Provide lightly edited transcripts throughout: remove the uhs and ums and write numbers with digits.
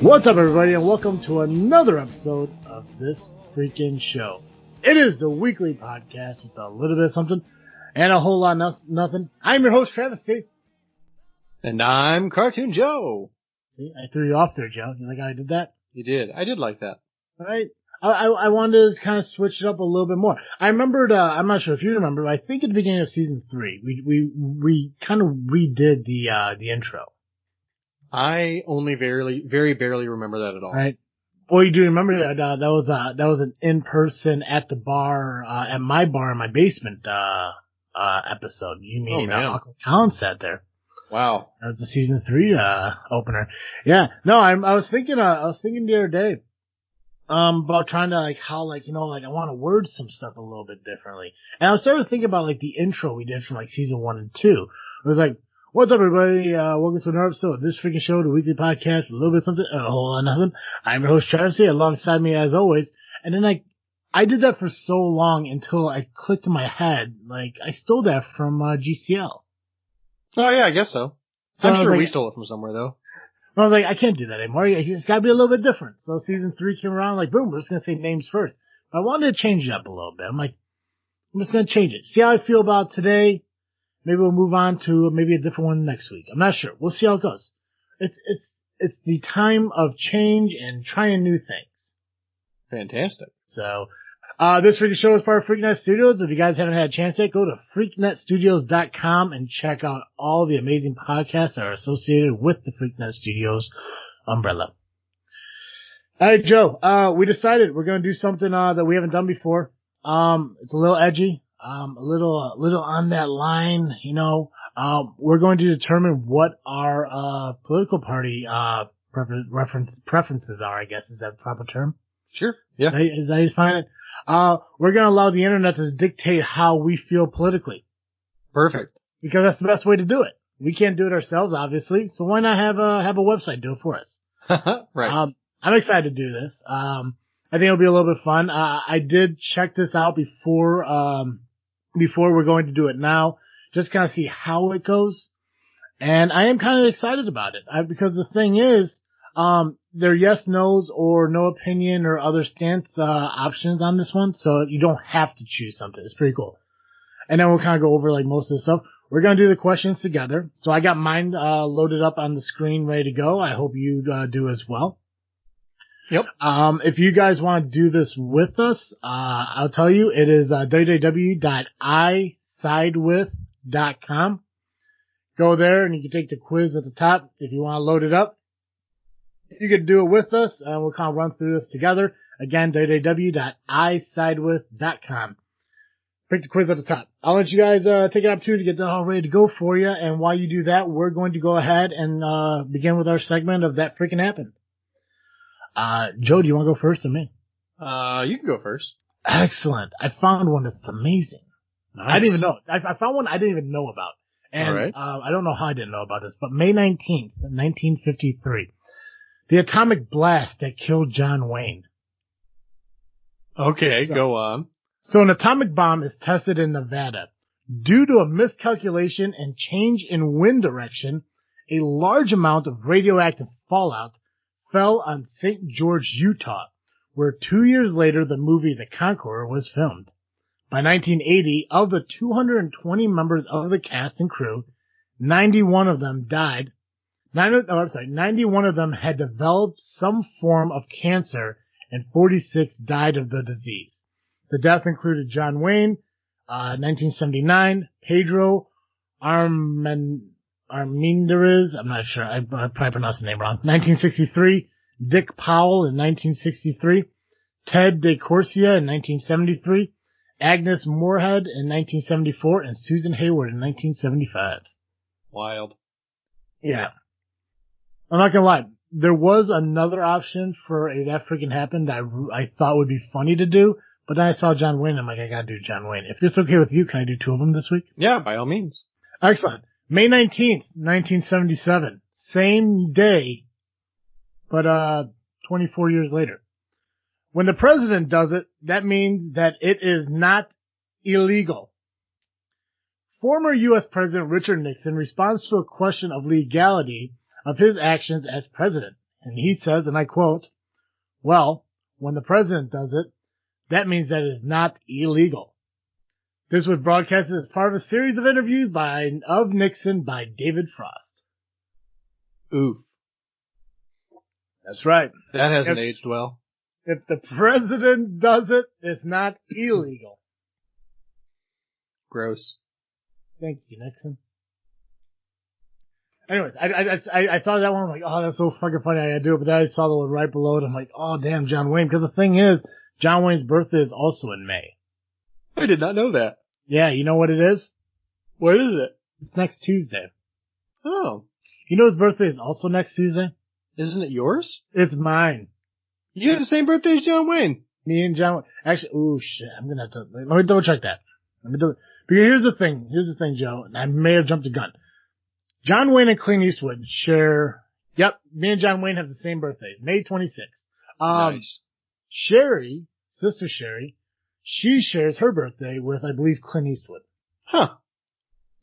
What's up, everybody, and welcome to another episode of This Freakin' Show. It is the weekly podcast with a little bit of something and a whole lot of nothing. I'm your host, Travis T. And I'm Cartoon Joe. See, I threw you off there, Joe. You like how I did that? You did. I did like that. All right. I wanted to kind of switch it up a little bit more. I remembered, I'm not sure if you remember, but I think at the beginning of season 3, we kind of redid the intro. I only very barely remember that at all. Right. Well, you do remember that, that was an in-person at the bar, at my bar in my basement, episode. You mean, Uncle Colin sat there. Wow. That was the season 3, opener. Yeah. No, I was thinking the other day, about trying to I want to word some stuff a little bit differently. And I was starting to think about the intro we did from season 1 and 2. It was like, what's up, everybody? Welcome to another episode of This Freakin' Show, the weekly podcast, a little bit of something, and a whole lot of nothing. I'm your host, Travis, alongside me as always. And then I did that for so long until I clicked in my head, I stole that from, GCL. Oh yeah, I guess so. I'm sure we stole it from somewhere though. I was like, I can't do that anymore. It's gotta be a little bit different. So season 3 came around, boom, we're just gonna say names first. But I wanted to change it up a little bit. I'm just gonna change it. See how I feel about today. Maybe we'll move on to maybe a different one next week. I'm not sure. We'll see how it goes. It's the time of change and trying new things. Fantastic. So, this Freakin' Show is part of Freaknet Studios. If you guys haven't had a chance yet, go to freaknetstudios.com and check out all the amazing podcasts that are associated with the Freaknet Studios umbrella. Alright, Joe, we decided we're gonna do something, that we haven't done before. It's a little edgy. A little on that line, we're going to determine what our, political party, preferences are, I guess. Is that a proper term? Sure. Yeah. Is that how you find it? We're going to allow the internet to dictate how we feel politically. Perfect. Because that's the best way to do it. We can't do it ourselves, obviously. So why not have a website do it for us? Right. I'm excited to do this. I think it'll be a little bit fun. I did check this out before we're going to do it now, just kind of see how it goes. And I am kind of excited about it, because the thing is, there are yes, no's, or no opinion or other stance, options on this one. So you don't have to choose something. It's pretty cool. And then we'll kind of go over most of the stuff. We're going to do the questions together. So I got mine, loaded up on the screen, ready to go. I hope you, do as well. Yep. If you guys want to do this with us, I'll tell you, it is, www.isidewith.com. Go there and you can take the quiz at the top if you want to load it up. You can do it with us and we'll kind of run through this together. Again, www.isidewith.com. Pick the quiz at the top. I'll let you guys, take an opportunity to get that all ready to go for you. And while you do that, we're going to go ahead and, begin with our segment of That Freakin' Happened. Joe, do you want to go first or me? You can go first. Excellent. I found one that's amazing. Nice. I didn't even know. I found one I didn't even know about. And, all right. I don't know how I didn't know about this, but May 19th, 1953, the atomic blast that killed John Wayne. Okay, go on. So an atomic bomb is tested in Nevada. Due to a miscalculation and change in wind direction, a large amount of radioactive fallout fell on St. George, Utah, where 2 years later the movie The Conqueror was filmed. By 1980, of the 220 members of the cast and crew, 91 of them died. 91 of them had developed some form of cancer, and 46 died of the disease. The death included John Wayne, 1979, Pedro Armendariz, I'm not sure, I probably pronounced the name wrong, 1963, Dick Powell in 1963, Ted DeCorsia in 1973, Agnes Moorehead in 1974, and Susan Hayward in 1975. Wild. Yeah. I'm not gonna lie, there was another option for a That Freakin' Happened that I thought would be funny to do, but then I saw John Wayne, I'm like, I gotta do John Wayne. If it's okay with you, can I do 2 of them this week? Yeah, by all means. Excellent. May 19th, 1977. Same day, but 24 years later. When the president does it, that means that it is not illegal. Former U.S. President Richard Nixon responds to a question of legality of his actions as president. And he says, and I quote, "Well, when the president does it, that means that it is not illegal." This was broadcasted as part of a series of interviews of Nixon by David Frost. Oof. That's right. That hasn't aged well. If the president does it, it's not illegal. Gross. Thank you, Nixon. Anyways, I thought of that one. I'm like, oh, that's so fucking funny. I gotta do it. But then I saw the one right below it. I'm like, oh, damn, John Wayne. Because the thing is, John Wayne's birthday is also in May. I did not know that. Yeah, you know what it is? What is it? It's next Tuesday. Oh. You know his birthday is also next Tuesday? Isn't it yours? It's mine. You have the same birthday as John Wayne. Me and John, actually, oh shit, I'm gonna have to, let me double check that. Let me do it. Because here's the thing, Joe, and I may have jumped the gun. John Wayne and Clint Eastwood share, yep, me and John Wayne have the same birthdays, May 26th. Nice. Sherry, sister Sherry, she shares her birthday with, I believe, Clint Eastwood. Huh.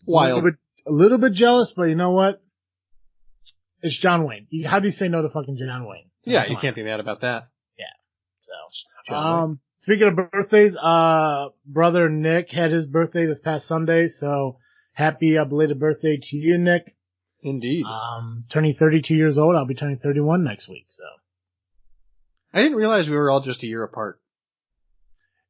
Wild. A little bit jealous, but you know what? It's John Wayne. How do you say no to fucking John Wayne? Yeah, you can't be mad about that. Yeah. So, speaking of birthdays, brother Nick had his birthday this past Sunday, so happy belated birthday to you, Nick. Indeed. Turning 32 years old. I'll be turning 31 next week, so. I didn't realize we were all just a year apart.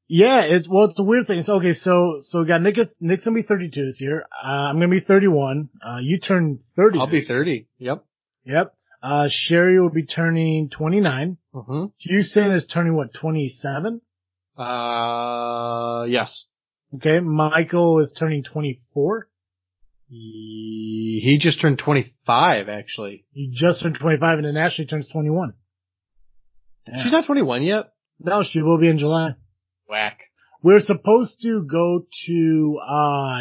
Yeah, it's a weird thing. It's okay, so we got Nick's gonna be 32 this year. I'm gonna be 31. You turn 30. I'll be 30. Yep. Yep. Sherry will be turning 29. Mm-hmm. Houston is turning what, 27? Yes. Okay. Michael is turning 24. He just turned 25, actually. He just turned 25 and then Ashley turns 21. Yeah. She's not 21 yet? No, she will be in July. Whack. We're supposed to go to,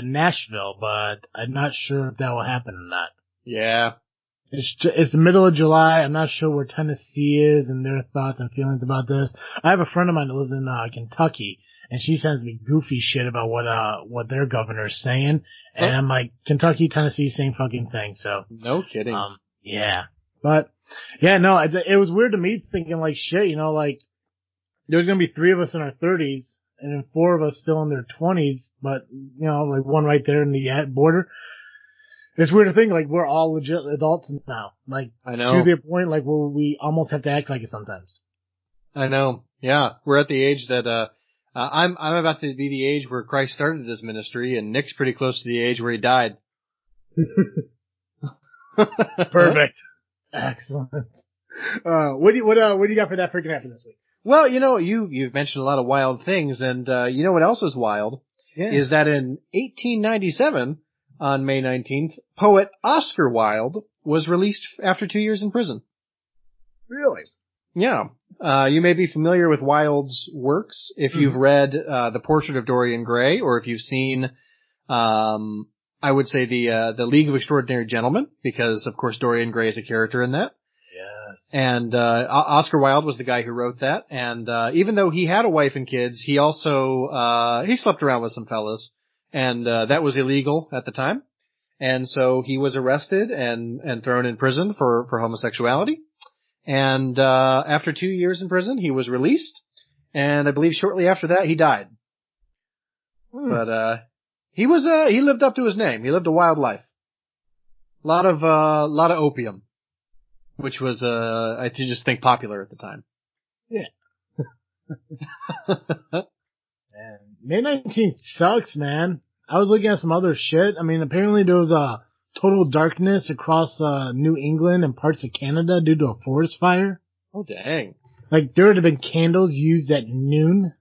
Nashville, but I'm not sure if that will happen or not. Yeah. It's the middle of July. I'm not sure where Tennessee is and their thoughts and feelings about this. I have a friend of mine that lives in, Kentucky, and she sends me goofy shit about what their governor's saying. And I'm like, Kentucky, Tennessee, same fucking thing, so. No kidding. Yeah. But, yeah, no, it was weird to me thinking like shit, you know, like, there's gonna be 3 of us in our 30s, and then 4 of us still in their 20s, but, you know, like one right there in the border. It's weird to think, like, we're all legit adults now. Like, I know. To the point, like, where we almost have to act like it sometimes. I know. Yeah. We're at the age that, I'm about to be the age where Christ started his ministry, and Nick's pretty close to the age where he died. Perfect. Excellent. What do you got for that freaking happen this week? Well, you know, you've mentioned a lot of wild things, and, you know what else is wild? Yeah. Is that in 1897, on May 19th, poet Oscar Wilde was released after 2 years in prison. Really? Yeah. You may be familiar with Wilde's works if you've read, The Portrait of Dorian Gray, or if you've seen, I would say the League of Extraordinary Gentlemen, because of course Dorian Gray is a character in that. Yes. And, Oscar Wilde was the guy who wrote that. And, even though he had a wife and kids, he also, he slept around with some fellas. And, that was illegal at the time. And so he was arrested and thrown in prison for homosexuality. And, after 2 years in prison, he was released. And I believe shortly after that, he died. But, he lived up to his name. He lived a wild life. A lot of opium. Which was, I just think popular at the time. Yeah. Man, May 19th sucks, man. I was looking at some other shit. I mean, apparently there was a total darkness across, New England and parts of Canada due to a forest fire. Oh, dang. Like, there would have been candles used at noon.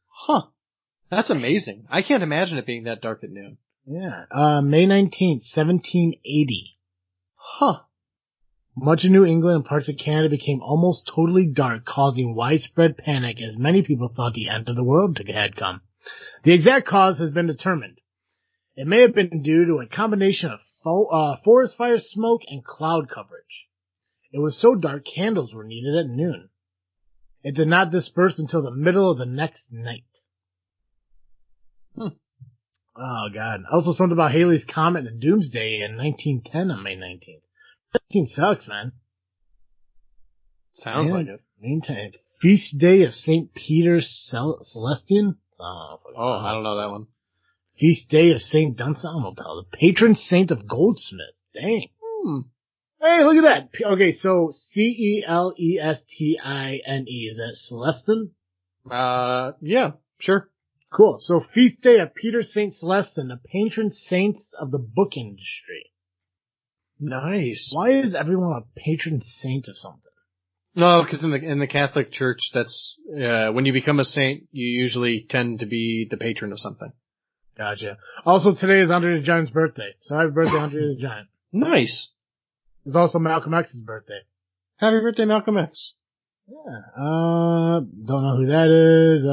Huh. That's amazing. I can't imagine it being that dark at noon. Yeah. May 19th, 1780. Huh. Much of New England and parts of Canada became almost totally dark, causing widespread panic as many people thought the end of the world had come. The exact cause has been determined. It may have been due to a combination of forest fire smoke and cloud coverage. It was so dark candles were needed at noon. It did not disperse until the middle of the next night. Oh, God. Also something about Halley's Comet and Doomsday in 1910 on May 19th. 19 sucks, man. Sounds like it. Meantime, Feast Day of St. Peter Celestian? I don't know that one. Feast Day of St. Dunstan? I don't know about the patron saint of goldsmiths. Dang. Hey, look at that. Okay, so Celestine. Is that Celestin? Yeah, sure. Cool. So Feast Day of Peter St. Celestin, the patron saints of the book industry. Nice. Why is everyone a patron saint of something? No, because in the Catholic Church, that's when you become a saint, you usually tend to be the patron of something. Gotcha. Also, today is Andre the Giant's birthday, so happy birthday, Andre the Giant. Nice. It's also Malcolm X's birthday. Happy birthday, Malcolm X. Yeah. Don't know who that is.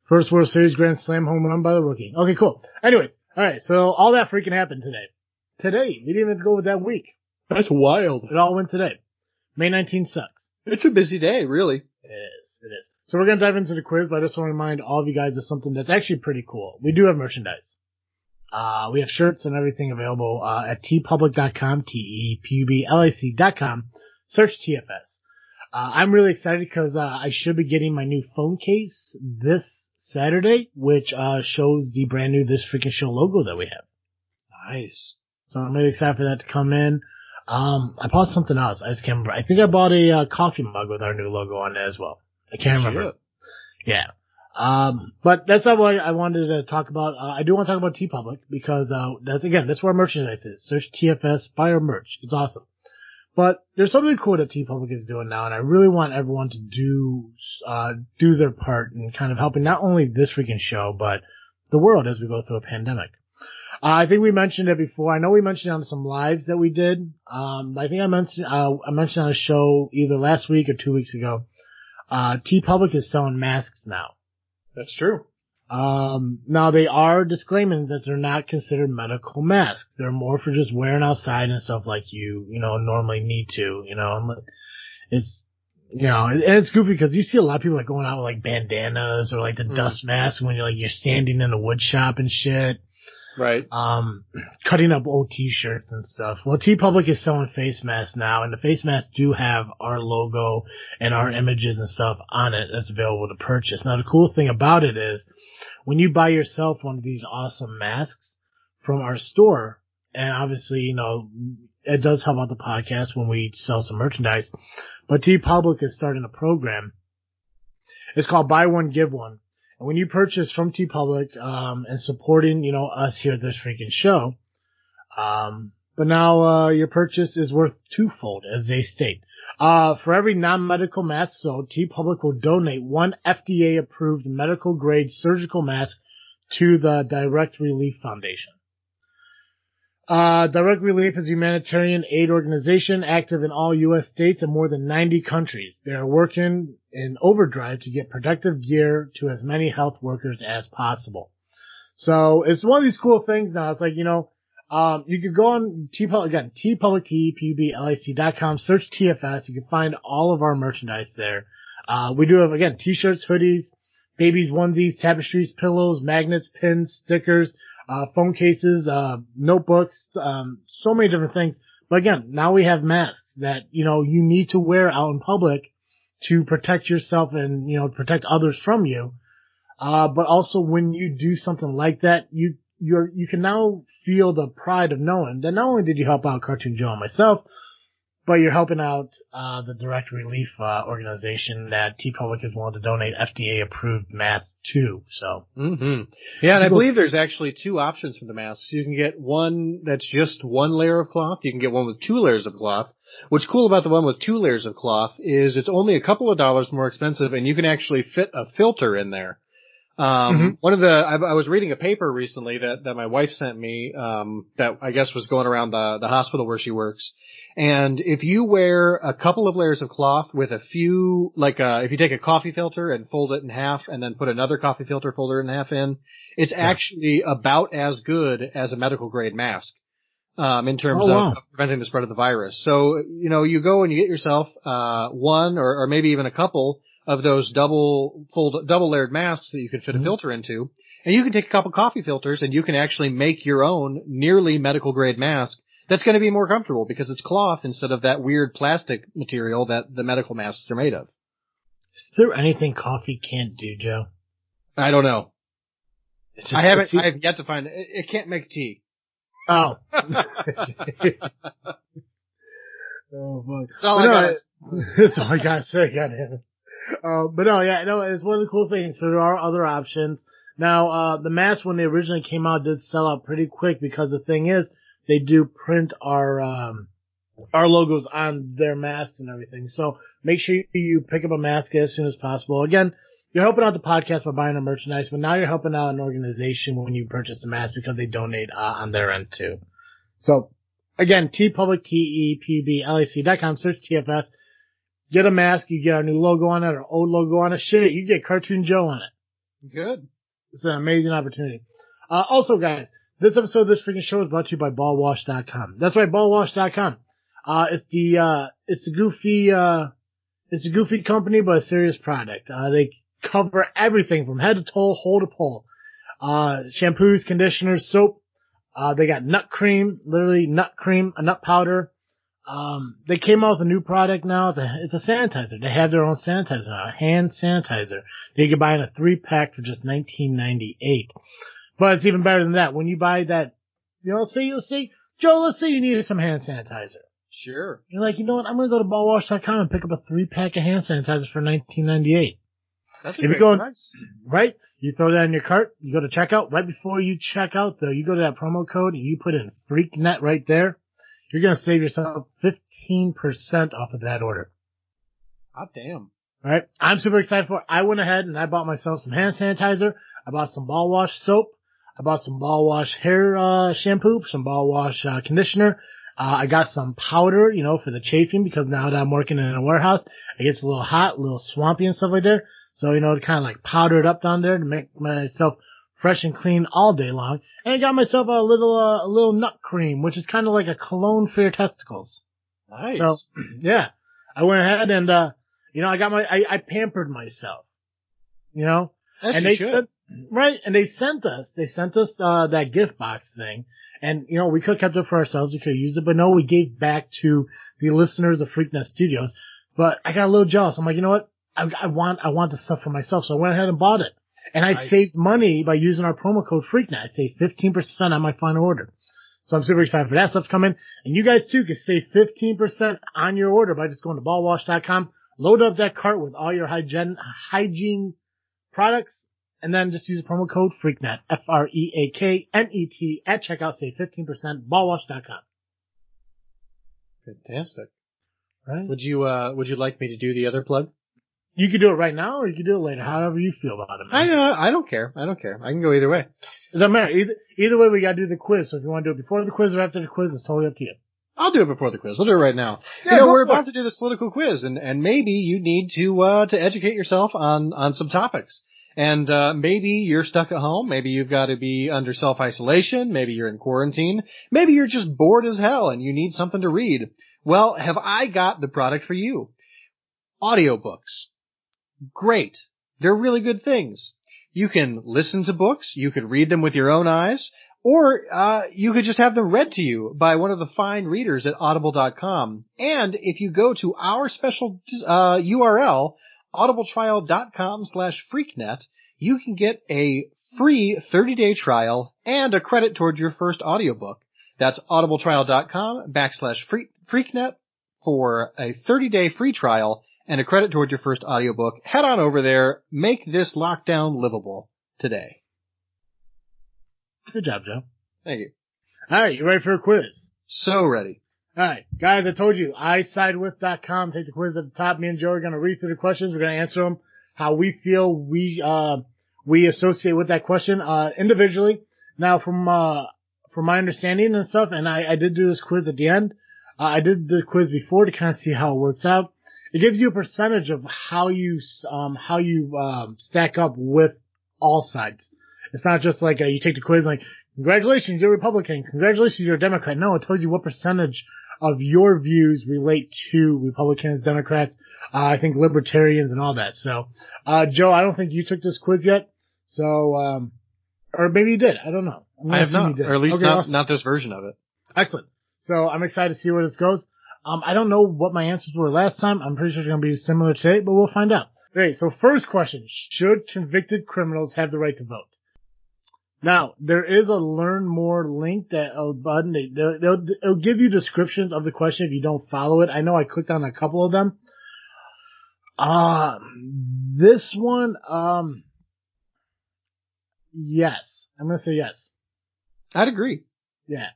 First World Series Grand Slam home run by the rookie. Okay, cool. Anyways, alright, so all that freaking happened today. Today. We didn't even go with that week. That's wild. It all went today. May 19th sucks. It's a busy day, really. It is. So we're gonna dive into the quiz, but I just want to remind all of you guys of something that's actually pretty cool. We do have merchandise. We have shirts and everything available, at tpublic.com, TEPUBLIC.com. Search TFS. I'm really excited because, I should be getting my new phone case this Saturday, which, shows the brand new This Freaking Show logo that we have. Nice. So I'm really excited for that to come in. I bought something else. I just can't remember. I think I bought a coffee mug with our new logo on it as well. I can't remember. Yeah. But that's not what I wanted to talk about. I do want to talk about TeePublic because, that's where our merchandise is. Search TFS, buy our merch. It's awesome. But there's something cool that TeePublic is doing now, and I really want everyone to do their part in kind of helping not only this freaking show, but the world as we go through a pandemic. I think we mentioned it before. I know we mentioned it on some lives that we did. I think I mentioned on a show either last week or 2 weeks ago. TeePublic is selling masks now. That's true. Now they are disclaiming that they're not considered medical masks. They're more for just wearing outside and stuff like you normally need to, it's, and it's goofy because you see a lot of people like going out with like bandanas or like the dust mask when you're standing in a wood shop and shit. Right. Cutting up old t-shirts and stuff. Well, TeePublic is selling face masks now, and the face masks do have our logo and our images and stuff on it that's available to purchase. Now, the cool thing about it is when you buy yourself one of these awesome masks from our store, and obviously, it does help out the podcast when we sell some merchandise, but TeePublic is starting a program. It's called Buy One, Give One. And when you purchase from TeePublic, and supporting, us here at This Freaking Show, but now, your purchase is worth twofold, as they state. For every non-medical mask sold, TeePublic will donate one FDA-approved medical-grade surgical mask to the Direct Relief Foundation. Direct Relief is a humanitarian aid organization active in all U.S. states and more than 90 countries. They are working in overdrive to get protective gear to as many health workers as possible. So it's one of these cool things now. It's like, you could go on TeePublic, again, TeePublic, TEPUBLIC.com, search TFS. You can find all of our merchandise there. We do have, again, t-shirts, hoodies, babies, onesies, tapestries, pillows, magnets, pins, stickers, phone cases, notebooks, so many different things. But again, now we have masks that, you need to wear out in public to protect yourself and, protect others from you. But also when you do something like that, you can now feel the pride of knowing that not only did you help out Cartoon Joe and myself, but you're helping out the Direct Relief organization that TeePublic is willing to donate FDA-approved masks to. So, yeah, and I believe there's actually two options for the masks. You can get one that's just one layer of cloth. You can get one with 2 layers of cloth. What's cool about the one with 2 layers of cloth is it's only a couple of dollars more expensive, and you can actually fit a filter in there. I was reading a paper recently that my wife sent me, that I guess was going around the hospital where she works. And if you wear a couple of layers of cloth with a few, if you take a coffee filter and fold it in half and then put another coffee filter folder in half in, it's actually about as good as a medical grade mask, in terms of preventing the spread of the virus. So, you go and you get yourself, one or maybe even a couple of those double layered masks that you could fit a filter into. And you can take a couple coffee filters and you can actually make your own nearly medical grade mask that's going to be more comfortable because it's cloth instead of that weird plastic material that the medical masks are made of. Is there anything coffee can't do, Joe? I don't know. It's I have yet to find it. It can't make tea. Oh. Oh, fuck. That's all I got. That's all I gotta say, goddamn it. But no, yeah, no, it's one of the cool things. So there are other options. Now, the masks when they originally came out did sell out pretty quick because the thing is, they do print our logos on their masks and everything. So make sure you pick up a mask as soon as possible. Again, you're helping out the podcast by buying our merchandise, but now you're helping out an organization when you purchase a mask because they donate on their end too. So again, TeePublic, TeePublic.com, search TFS. Get a mask, you get our new logo on it, our old logo on it. Shit, you get Cartoon Joe on it. Good. It's an amazing opportunity. Also, guys, this episode of This Freaking Show is brought to you by BallWash.com. That's right, BallWash.com. It's a goofy company, but a serious product. They cover everything from head to toe, hole to pole. Shampoos, conditioners, soap. They got nut cream, literally nut cream, a nut powder. They came out with a new product now. It's a sanitizer. They have their own sanitizer now, a hand sanitizer. You can buy in a 3-pack for just $19.98. But it's even better than that. When you buy that, you'll see, Joe, let's say you needed some hand sanitizer. Sure. You're like, you know what? I'm going to go to ballwash.com and pick up a 3-pack of hand sanitizer for $19.98. That's a great price. Right? You throw that in your cart, you go to checkout. Right before you check out, though, you go to that promo code and you put in FreakNet right there. You're going to save yourself 15% off of that order. Hot damn. All right. I'm super excited for it. I went ahead and I bought myself some hand sanitizer. I bought some ball wash soap. I bought some ball wash hair shampoo, some ball wash conditioner. I got some powder, for the chafing because now that I'm working in a warehouse, it gets a little hot, a little swampy and stuff like that. So, to kind of like powder it up down there to make myself fresh and clean all day long. And I got myself a little nut cream, which is kind of like a cologne for your testicles. Nice. So, yeah. I went ahead and, I pampered myself. As and you should. And they sent us that gift box thing. And, we could have kept it for ourselves. We could have used it, but no, we gave back to the listeners of FreakNet Studios. But I got a little jealous. I'm like, you know what? I want the stuff for myself. So I went ahead and bought it. And I saved money by using our promo code FreakNet. I saved 15% on my final order. So I'm super excited for that stuff coming. And you guys too can save 15% on your order by just going to ballwash.com, load up that cart with all your hygiene products, and then just use the promo code FreakNet, FREAKNET at checkout. Save 15%, ballwash.com. Fantastic. Right? Would you like me to do the other plug? You could do it right now, or you could do it later, however you feel about it, man. I don't care. I can go either way. It doesn't matter. Either way, we gotta do the quiz. So if you want to do it before the quiz or after the quiz, it's totally up to you. I'll do it before the quiz. I'll do it right now. Yeah, we're about to do this political quiz, and maybe you need to educate yourself on some topics. And maybe you're stuck at home. Maybe you've got to be under self-isolation. Maybe you're in quarantine. Maybe you're just bored as hell and you need something to read. Well, have I got the product for you? Audiobooks. Great. They're really good things. You can listen to books, you could read them with your own eyes, or you could just have them read to you by one of the fine readers at audible.com. And if you go to our special URL, audibletrial.com/freaknet, you can get a free 30-day trial and a credit towards your first audiobook. That's audibletrial.com/freaknet for a 30-day free trial and a credit toward your first audiobook. Head on over there. Make this lockdown livable today. Good job, Joe. Thank you. All right, you ready for a quiz? So ready. All right, guys, I told you, isidewith.com. Take the quiz at the top. Me and Joe are going to read through the questions. We're going to answer them how we feel we associate with that question individually. Now, from my understanding and stuff, and I did do this quiz at the end. I did the quiz before to kind of see how it works out. It gives you a percentage of how you stack up with all sides. It's not just like you take the quiz like, congratulations, you're a Republican. Congratulations, you're a Democrat. No, it tells you what percentage of your views relate to Republicans, Democrats, I think libertarians and all that. So, Joe, I don't think you took this quiz yet. So, or maybe you did. I don't know. I have not, or at least not this version of it. Excellent. So I'm excited to see where this goes. I don't know what my answers were last time. I'm pretty sure it's going to be similar today, but we'll find out. Okay, so first question. Should convicted criminals have the right to vote? Now, there is a learn more link button. It'll give you descriptions of the question if you don't follow it. I know I clicked on a couple of them. This one, yes. I'm going to say yes. I'd agree. Yeah.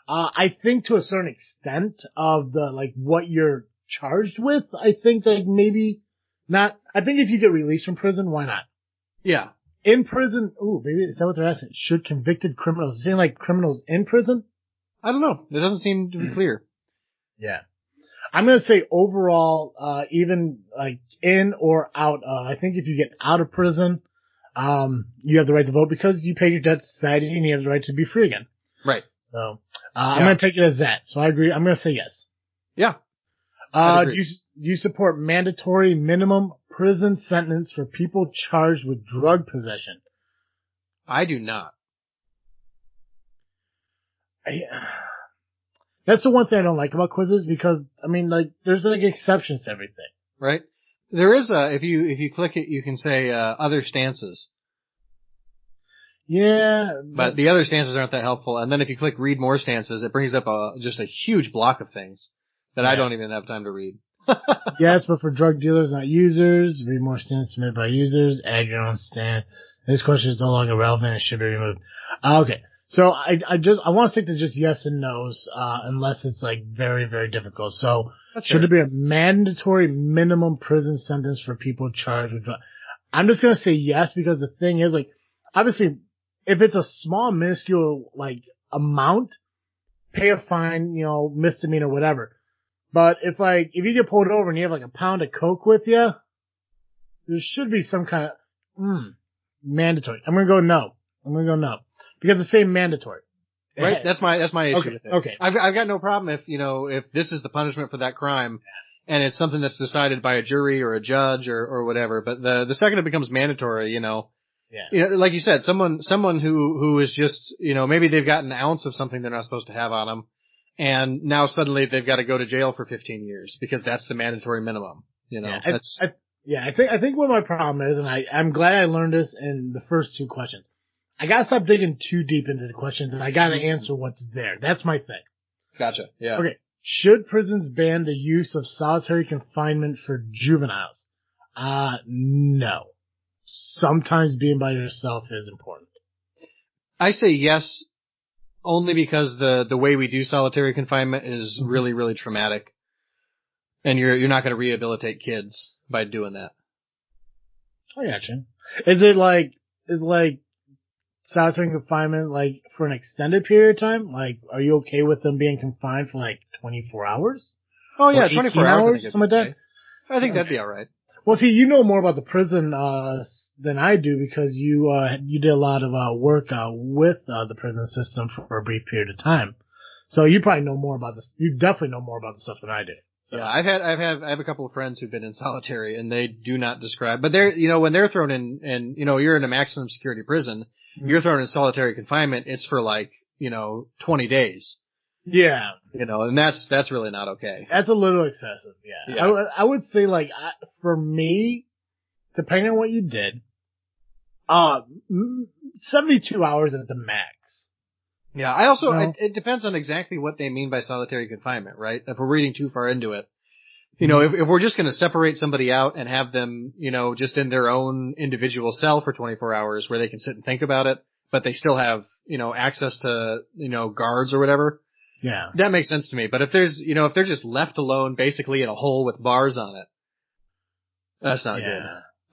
I think to a certain extent of what you're charged with, I think that maybe not. I think if you get released from prison, why not? Yeah. In prison, maybe is that what they're asking? Should convicted criminals, saying like criminals in prison? I don't know. It doesn't seem to be clear. Yeah. I'm going to say overall, even like in or out of, I think if you get out of prison, you have the right to vote because you pay your debt to society and you have the right to be free again. Right. So, I'm going to take it as that. So I agree. I'm going to say yes. Yeah. Do you support mandatory minimum prison sentence for people charged with drug possession? I do not. That's the one thing I don't like about quizzes because, I mean, like, there's like exceptions to everything. Right. There is if you click it, you can say, other stances. Yeah. But the other stances aren't that helpful. And then if you click read more stances, it brings up just a huge block of things that I don't even have time to read. Yes, but for drug dealers, not users. Read more stances submitted by users. Add your own stance. This question is no longer relevant and should be removed. Okay. So I want to stick to just yes and no's, unless it's like very, very difficult. So should there be a mandatory minimum prison sentence for people charged with drug? I'm just going to say yes because the thing is like, obviously, if it's a small, minuscule, like, amount, pay a fine, misdemeanor, whatever. But if you get pulled over and you have like a pound of coke with you, there should be some kind of, mandatory. I'm gonna go no. Because it's saying mandatory. Right? That's my issue with it. Okay. I've got no problem if this is the punishment for that crime and it's something that's decided by a jury or a judge or whatever. But the second it becomes mandatory, yeah. Like you said, someone who is just, maybe they've got an ounce of something they're not supposed to have on them, and now suddenly they've got to go to jail for 15 years because that's the mandatory minimum. I think what my problem is, and I'm glad I learned this in the first two questions. I gotta stop digging too deep into the questions, and I gotta answer what's there. That's my thing. Gotcha. Yeah. Okay. Should prisons ban the use of solitary confinement for juveniles? No. Sometimes being by yourself is important. I say yes, only because the way we do solitary confinement is really, really traumatic. And you're not going to rehabilitate kids by doing that. I gotcha. Is solitary confinement like for an extended period of time? Like, are you okay with them being confined for like 24 hours? Oh yeah, 24 hours. Something like that? I think that'd be alright. Well, see, you know more about the prison, than I do because you did a lot of, work, with, the prison system for a brief period of time. So you probably know more about this. You definitely know more about the stuff than I do. So. Yeah, I have a couple of friends who've been in solitary and they do not describe, but they're, when they're thrown in and, you're in a maximum security prison, you're thrown in solitary confinement, it's for like, 20 days. Yeah. And that's really not okay. That's a little excessive. Yeah. I would say for me, depending on what you did, 72 hours at the max. Yeah, I also, it depends on exactly what they mean by solitary confinement, right? If we're reading too far into it. If we're just gonna separate somebody out and have them, just in their own individual cell for 24 hours where they can sit and think about it, but they still have, access to, guards or whatever. Yeah. That makes sense to me. But if if they're just left alone basically in a hole with bars on it, that's not good.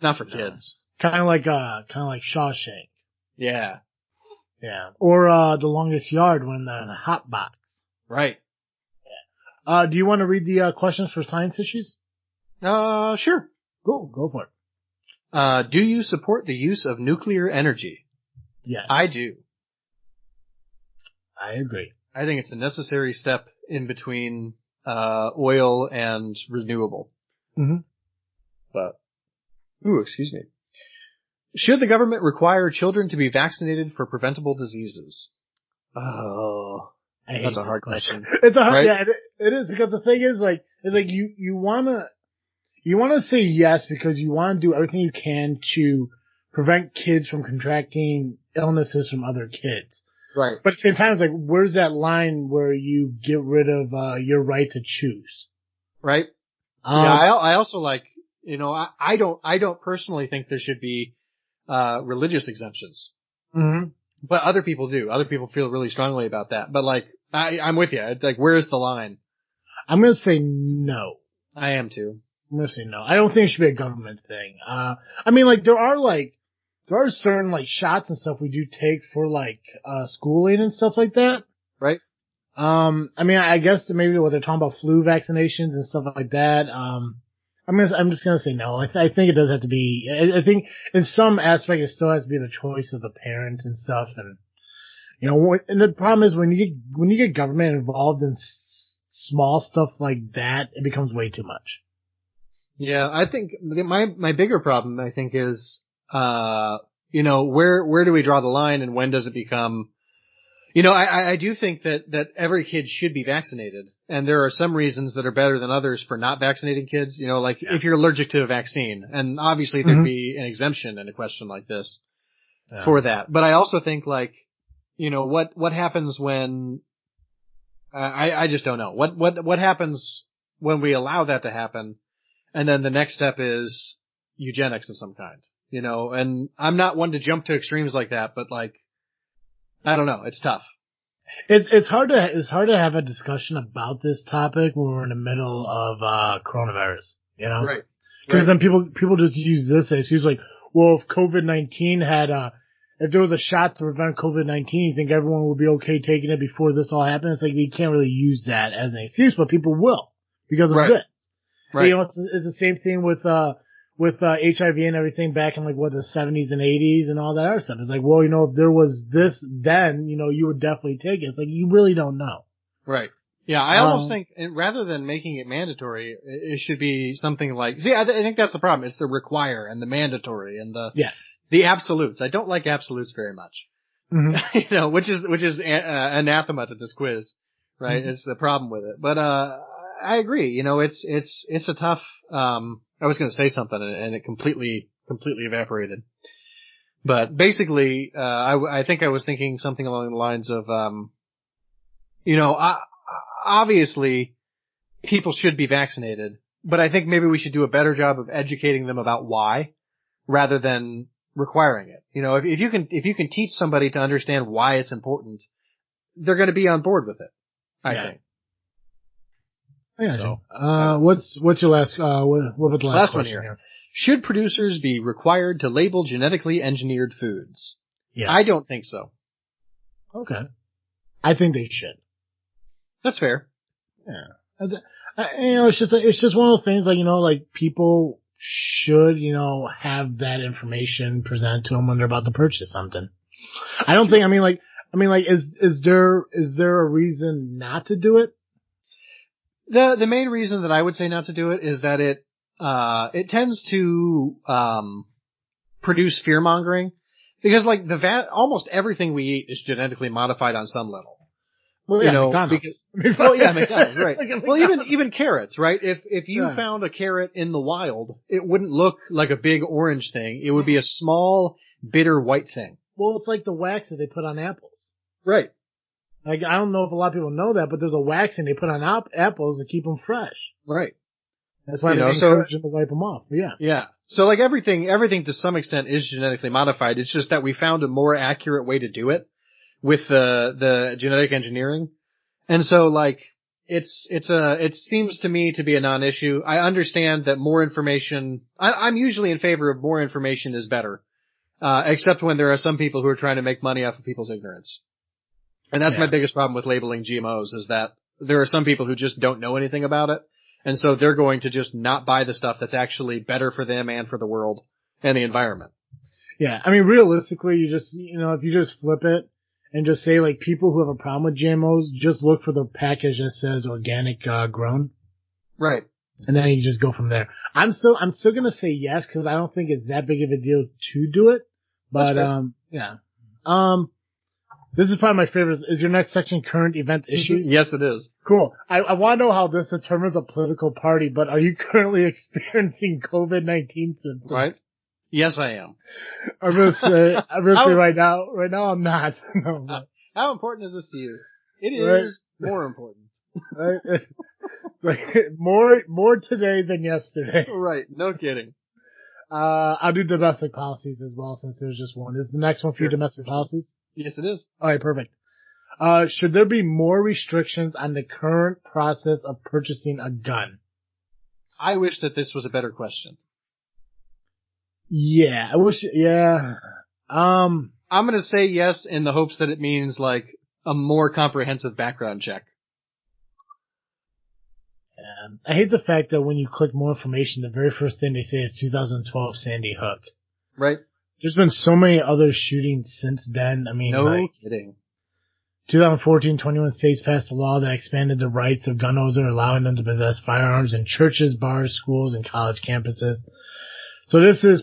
Not for kids. Kind of like Shawshank. Yeah. Yeah. Or, The Longest Yard when they're in a hot box. Right. Yeah. Do you want to read the, questions for science issues? Sure. Go for it. Do you support the use of nuclear energy? Yes. I do. I agree. I think it's a necessary step in between, oil and renewable. Mm-hmm. But, excuse me. Should the government require children to be vaccinated for preventable diseases? Oh. That's a hard question. It's a hard, right? yeah, it is, because the thing is, like, it's like you wanna say yes because you want to do everything you can to prevent kids from contracting illnesses from other kids. Right. But at the same time, it's like, where's that line where you get rid of your right to choose? Right. Yeah, I also like, I don't personally think there should be religious exemptions. Mm-hmm. But other people do. Other people feel really strongly about that. But like, I'm with you. It's like, where's the line? I'm gonna say no. I am too. I'm gonna say no. I don't think it should be a government thing. I mean, like, there are certain, like, shots and stuff we do take for, like, schooling and stuff like that. Right. I mean, I guess maybe what they're talking about, flu vaccinations and stuff like that. I'm just gonna say no. I think it does have to be, I think in some aspect it still has to be the choice of the parent and stuff. And, and the problem is when you get government involved in small stuff like that, it becomes way too much. Yeah, I think my bigger problem, I think, is, where do we draw the line and when does it become, I do think that every kid should be vaccinated, and there are some reasons that are better than others for not vaccinating kids, if you're allergic to a vaccine, and obviously there'd be an exemption in a question like this for that. But I also think, like, what happens when, I just don't know. What happens when we allow that to happen? And then the next step is eugenics of some kind, and I'm not one to jump to extremes like that, but like, I don't know. It's tough. It's hard to have a discussion about this topic when we're in the middle of, coronavirus, Right. Because then people just use this as excuse, like, well, if COVID-19 if there was a shot to prevent COVID-19, you think everyone would be okay taking it before this all happened? It's like, you can't really use that as an excuse, but people will because of this. Right. It's the same thing with HIV and everything back in, like, the 70s and 80s and all that other stuff. It's like, well, if there was this then, you would definitely take it. It's like, you really don't know. Right. Yeah, I almost think, rather than making it mandatory, it should be something like, I think that's the problem. It's the require and the mandatory and the absolutes. I don't like absolutes very much. Mm-hmm. which is anathema to this quiz, right? Mm-hmm. It's the problem with it. But, I agree. It's a tough, I was going to say something and it completely evaporated. But basically, I think I was thinking something along the lines of, obviously people should be vaccinated, but I think maybe we should do a better job of educating them about why rather than requiring it. If you can teach somebody to understand why it's important, they're going to be on board with it, I think. Yeah. So, what's your last, what about the last one here? Should producers be required to label genetically engineered foods? Yes. I don't think so. Okay. I think they should. That's fair. Yeah. It's just one of those things, like, like, people should, have that information presented to them when they're about to purchase something. I don't think, is there a reason not to do it? The main reason that I would say not to do it is that it tends to, produce fear mongering because, like, almost everything we eat is genetically modified on some level. Well, yeah, McDonald's. McDonald's, right. Well, even carrots, right? If you found a carrot in the wild, it wouldn't look like a big orange thing. It would be a small, bitter white thing. Well, it's like the wax that they put on apples. Right. Like, I don't know if a lot of people know that, but there's a waxing they put on apples to keep them fresh. Right. That's why they encourage them to wipe them off. Yeah. Yeah. So, like, everything to some extent is genetically modified. It's just that we found a more accurate way to do it with the genetic engineering. And so, like, it seems to me to be a non-issue. I understand that more information, I'm usually in favor of more information is better. Except when there are some people who are trying to make money off of people's ignorance. And that's my biggest problem with labeling GMOs is that there are some people who just don't know anything about it. And so they're going to just not buy the stuff that's actually better for them and for the world and the environment. Yeah. I mean, realistically, you just, if you just flip it and just say, like, people who have a problem with GMOs, just look for the package that says organic, grown. Right. And then you just go from there. I'm still gonna say yes, cause I don't think it's that big of a deal to do it. But, yeah. This is probably my favorite. Is your next section current event issues? Yes, it is. Cool. I want to know how this determines a political party, but are you currently experiencing COVID-19 symptoms? Right? Yes, I am. I'm gonna say right now I'm not. No, but, how important is this to you? It is more important. Right? Like, more today than yesterday. Right. No kidding. I'll do domestic policies as well since there's just one. Is the next one for you domestic policies? Yes, it is. Alright, perfect. Should there be more restrictions on the current process of purchasing a gun? I wish that this was a better question. Yeah, I wish, yeah. I'm gonna say yes in the hopes that it means like a more comprehensive background check. I hate the fact that when you click more information, the very first thing they say is 2012 Sandy Hook. Right. There's been so many other shootings since then. I mean, no kidding. 2014, 21 states passed a law that expanded the rights of gun owners, allowing them to possess firearms in churches, bars, schools, and college campuses. So this is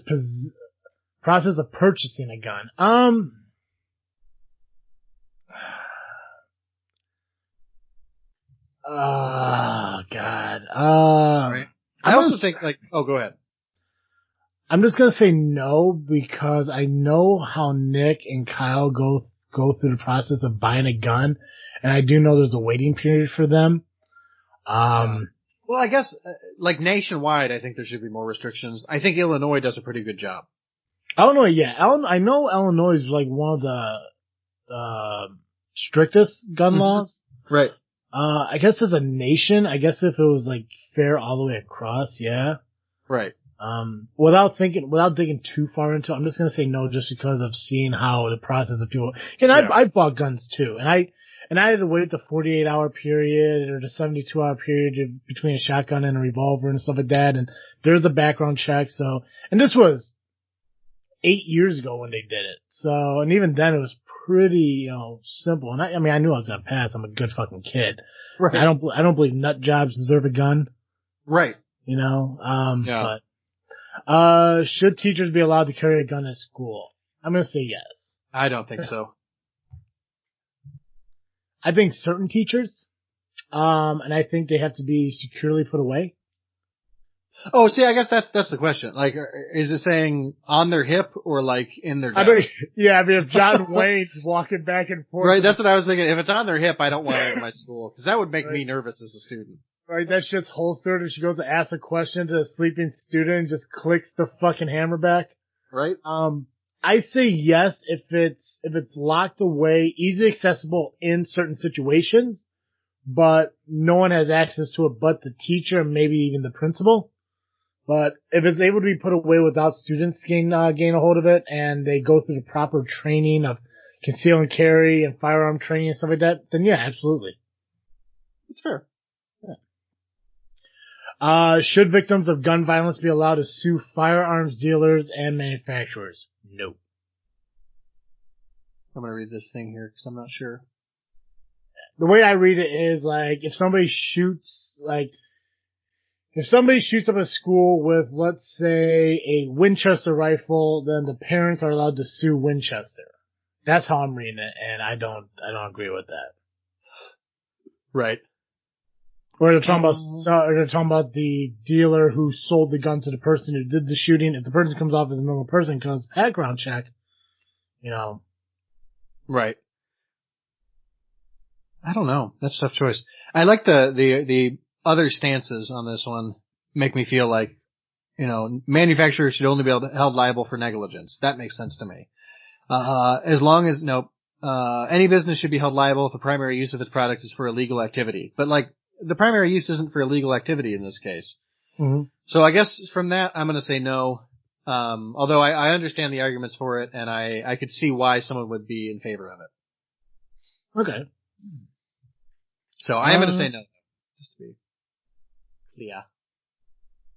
process of purchasing a gun. Oh, God. Right. I also think go ahead. I'm just gonna say no because I know how Nick and Kyle go through the process of buying a gun, and I do know there's a waiting period for them. Well, I guess, nationwide, I think there should be more restrictions. I think Illinois does a pretty good job. Illinois, yeah. I know Illinois is like one of the strictest gun laws. Right. I guess as a nation, I guess if it was like fair all the way across, yeah. Right. Without digging too far into it, I'm just gonna say no just because of seeing how the process of people, I bought guns too, and I had to wait the 48-hour period or the 72-hour period between a shotgun and a revolver and stuff like that, and there's a background check, and this was 8 years ago when they did it, and even then it was pretty, simple, and I knew I was gonna pass, I'm a good fucking kid. Right. I don't believe nut jobs deserve a gun. Right. But, should teachers be allowed to carry a gun at school? I'm gonna say yes. I don't think so. I think certain teachers, and I think they have to be securely put away. Oh, see, I guess that's the question. Like, is it saying on their hip or like in their desk? If John Wayne's walking back and forth. Right, that's what I was thinking. If it's on their hip, I don't want it in my school, because that would make me nervous as a student. Right, that shit's holstered and she goes to ask a question to a sleeping student and just clicks the fucking hammer back. Right. I say yes if it's locked away, easily accessible in certain situations, but no one has access to it but the teacher and maybe even the principal. But if it's able to be put away without students gain a hold of it and they go through the proper training of conceal and carry and firearm training and stuff like that, then yeah, absolutely. That's fair. Should victims of gun violence be allowed to sue firearms dealers and manufacturers? No. I'm gonna read this thing here because I'm not sure. The way I read it is like, if somebody shoots up a school with, let's say, a Winchester rifle, then the parents are allowed to sue Winchester. That's how I'm reading it, and I don't agree with that. Right. Or they're talking about the dealer who sold the gun to the person who did the shooting. If the person comes off as a normal person, comes background check, Right. I don't know. That's a tough choice. I like the other stances on this one make me feel like, manufacturers should only be held liable for negligence. That makes sense to me. As long as, any business should be held liable if the primary use of its product is for illegal activity. But the primary use isn't for illegal activity in this case. Mm-hmm. So I guess from that, I'm going to say no. Although I understand the arguments for it, and I could see why someone would be in favor of it. Okay. So I am going to say no, just to be clear.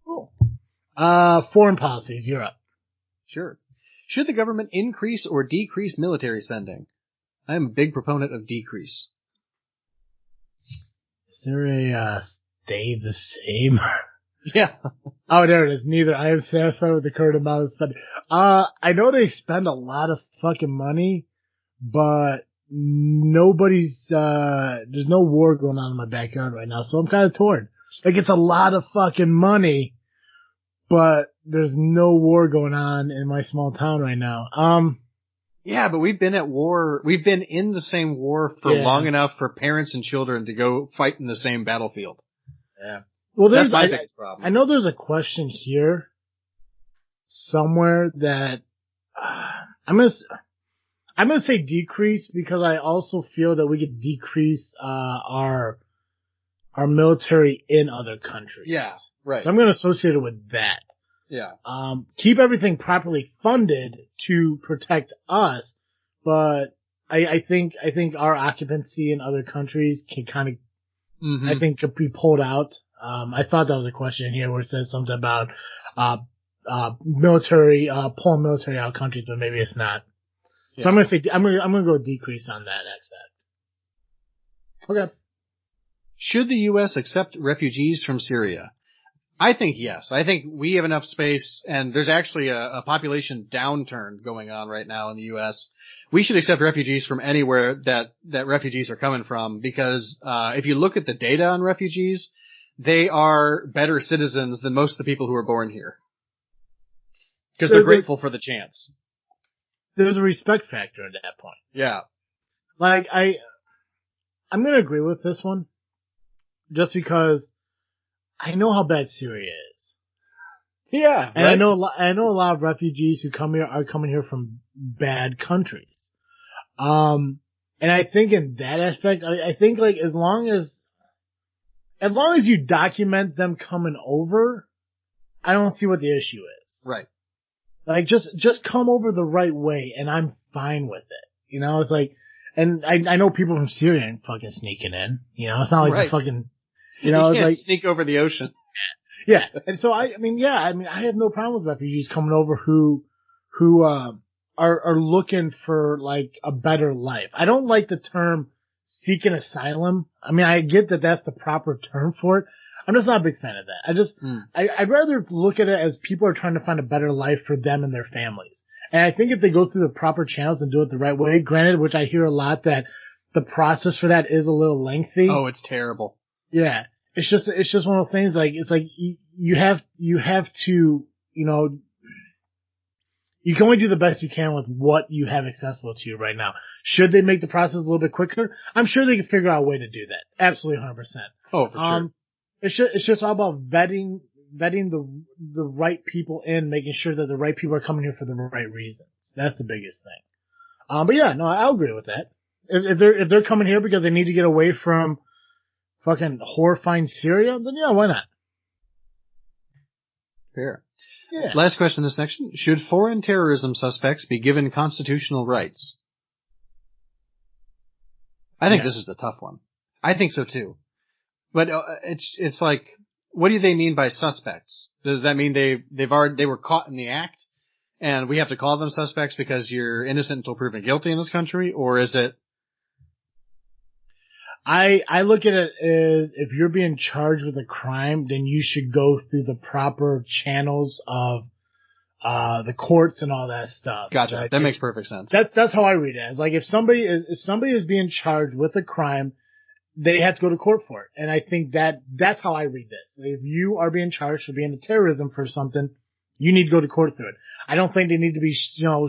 Cool. Foreign policies, you're up. Sure. Should the government increase or decrease military spending? I am a big proponent of decrease. Is there a stay the same? Yeah. Oh, there it is. Neither. I am satisfied with the current amount of spending. I know they spend a lot of fucking money, but there's no war going on in my backyard right now, so I'm kind of torn. Like, it's a lot of fucking money, but there's no war going on in my small town right now. Yeah, but we've been at war. We've been in the same war for long enough for parents and children to go fight in the same battlefield. Yeah. Well, that's my biggest problem. I know there's a question here somewhere that I'm gonna say decrease, because I also feel that we could decrease our military in other countries. Yeah, right. So I'm gonna associate it with that. Yeah. Keep everything properly funded to protect us, but I think our occupancy in other countries can kind of, I think, could be pulled out. I thought that was a question here where it says something about, military, pulling military out of countries, but maybe it's not. Yeah. So I'm gonna say, I'm gonna go decrease on that aspect. Okay. Should the U.S. accept refugees from Syria? I think yes. I think we have enough space, and there's actually a population downturn going on right now in the U.S. We should accept refugees from anywhere that refugees are coming from, because if you look at the data on refugees, they are better citizens than most of the people who are born here. Because they're grateful for the chance. There's a respect factor at that point. Yeah. Like, I'm gonna agree with this one, just because I know how bad Syria is. Yeah. And right? I know a lot of refugees who come here are coming here from bad countries. And I think in that aspect, I think, like, as long as you document them coming over, I don't see what the issue is. Right. Like, just come over the right way, and I'm fine with it. You know, it's like, and I know people from Syria ain't fucking sneaking in. You know, it's not like they're fucking, you know, it's like, sneak over the ocean. Yeah. And so I have no problem with refugees coming over who are looking for, like, a better life. I don't like the term seeking asylum. I mean, I get that that's the proper term for it. I'm just not a big fan of that. I'd rather look at it as people are trying to find a better life for them and their families. And I think if they go through the proper channels and do it the right way, granted, which I hear a lot, that the process for that is a little lengthy. Oh, it's terrible. Yeah. It's just one of those things, like, it's like you have to, you know, you can only do the best you can with what you have accessible to you right now. Should they make the process a little bit quicker? I'm sure they can figure out a way to do that. Absolutely 100%. Oh, for sure. It's just all about vetting the right people in, making sure that the right people are coming here for the right reasons. That's the biggest thing. But yeah, no, I'll agree with that. If they're coming here because they need to get away from fucking horrifying Syria, then yeah, why not? Fair. Yeah. Last question in this section. Should foreign terrorism suspects be given constitutional rights? I think this is a tough one. I think so too. But it's like, what do they mean by suspects? Does that mean they were caught in the act and we have to call them suspects because you're innocent until proven guilty in this country? Or is it? I look at it as, if you're being charged with a crime, then you should go through the proper channels of the courts and all that stuff. Gotcha. That makes perfect sense. That's how I read it. It's like, if somebody is being charged with a crime, they have to go to court for it. And I think that's how I read this. If you are being charged for being a terrorism for something, you need to go to court through it. I don't think they need to be, you know,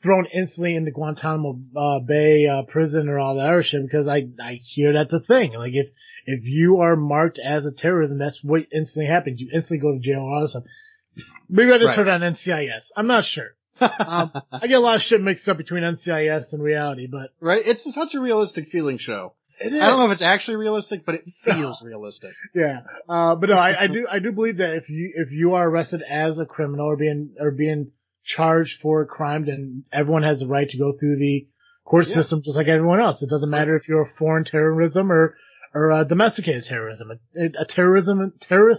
thrown instantly into Guantanamo Bay prison or all that other shit, because I hear that's a thing. Like, if you are marked as a terrorism, that's what instantly happens. You instantly go to jail or all that stuff. Maybe I just heard on NCIS. I'm not sure. I get a lot of shit mixed up between NCIS and reality, but right, it's such a realistic feeling show. It is. I don't know if it's actually realistic, but it feels realistic. Yeah. But no, I do believe that if you are arrested as a criminal or being charged for a crime, then everyone has the right to go through the court system just like everyone else. It doesn't matter if you're a foreign terrorism or a domesticated terrorism. A terrorist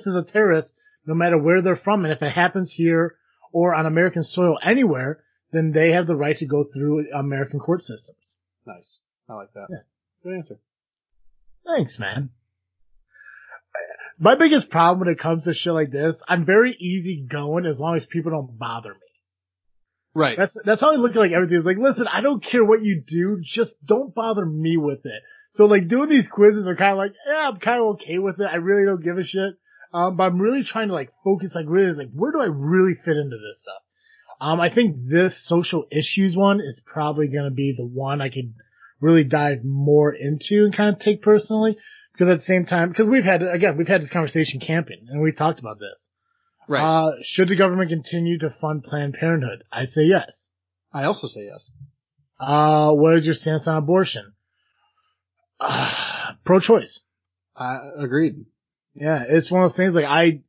is a terrorist no matter where they're from. And if it happens here or on American soil anywhere, then they have the right to go through American court systems. Nice. I like that. Yeah. Good answer. Thanks, man. My biggest problem when it comes to shit like this, I'm very easygoing as long as people don't bother me. Right. That's how I look at like everything. It's like, listen, I don't care what you do, just don't bother me with it. So like doing these quizzes are kind of like, yeah, I'm kind of okay with it. I really don't give a shit. But I'm really trying to like focus, like really, like where do I really fit into this stuff? I think this social issues one is probably going to be the one I could really dive more into and kind of take personally. Because at the same time, because we've had this conversation camping and we've talked about this. Right. Should the government continue to fund Planned Parenthood? I say yes. I also say yes. What is your stance on abortion? Pro-choice. Agreed. Yeah, it's one of those things like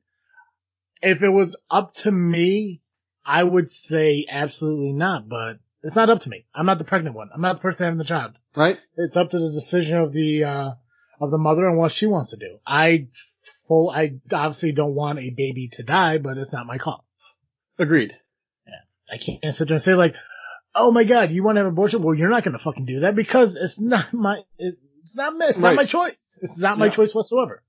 if it was up to me, I would say absolutely not, but it's not up to me. I'm not the pregnant one. I'm not the person having the child. Right. It's up to the decision of the mother and what she wants to do. I obviously don't want a baby to die, but it's not my call. Agreed. Yeah. I can't sit there and say like, oh my God, you want to have an abortion? Well, you're not going to fucking do that because it's not my choice. It's not my choice whatsoever.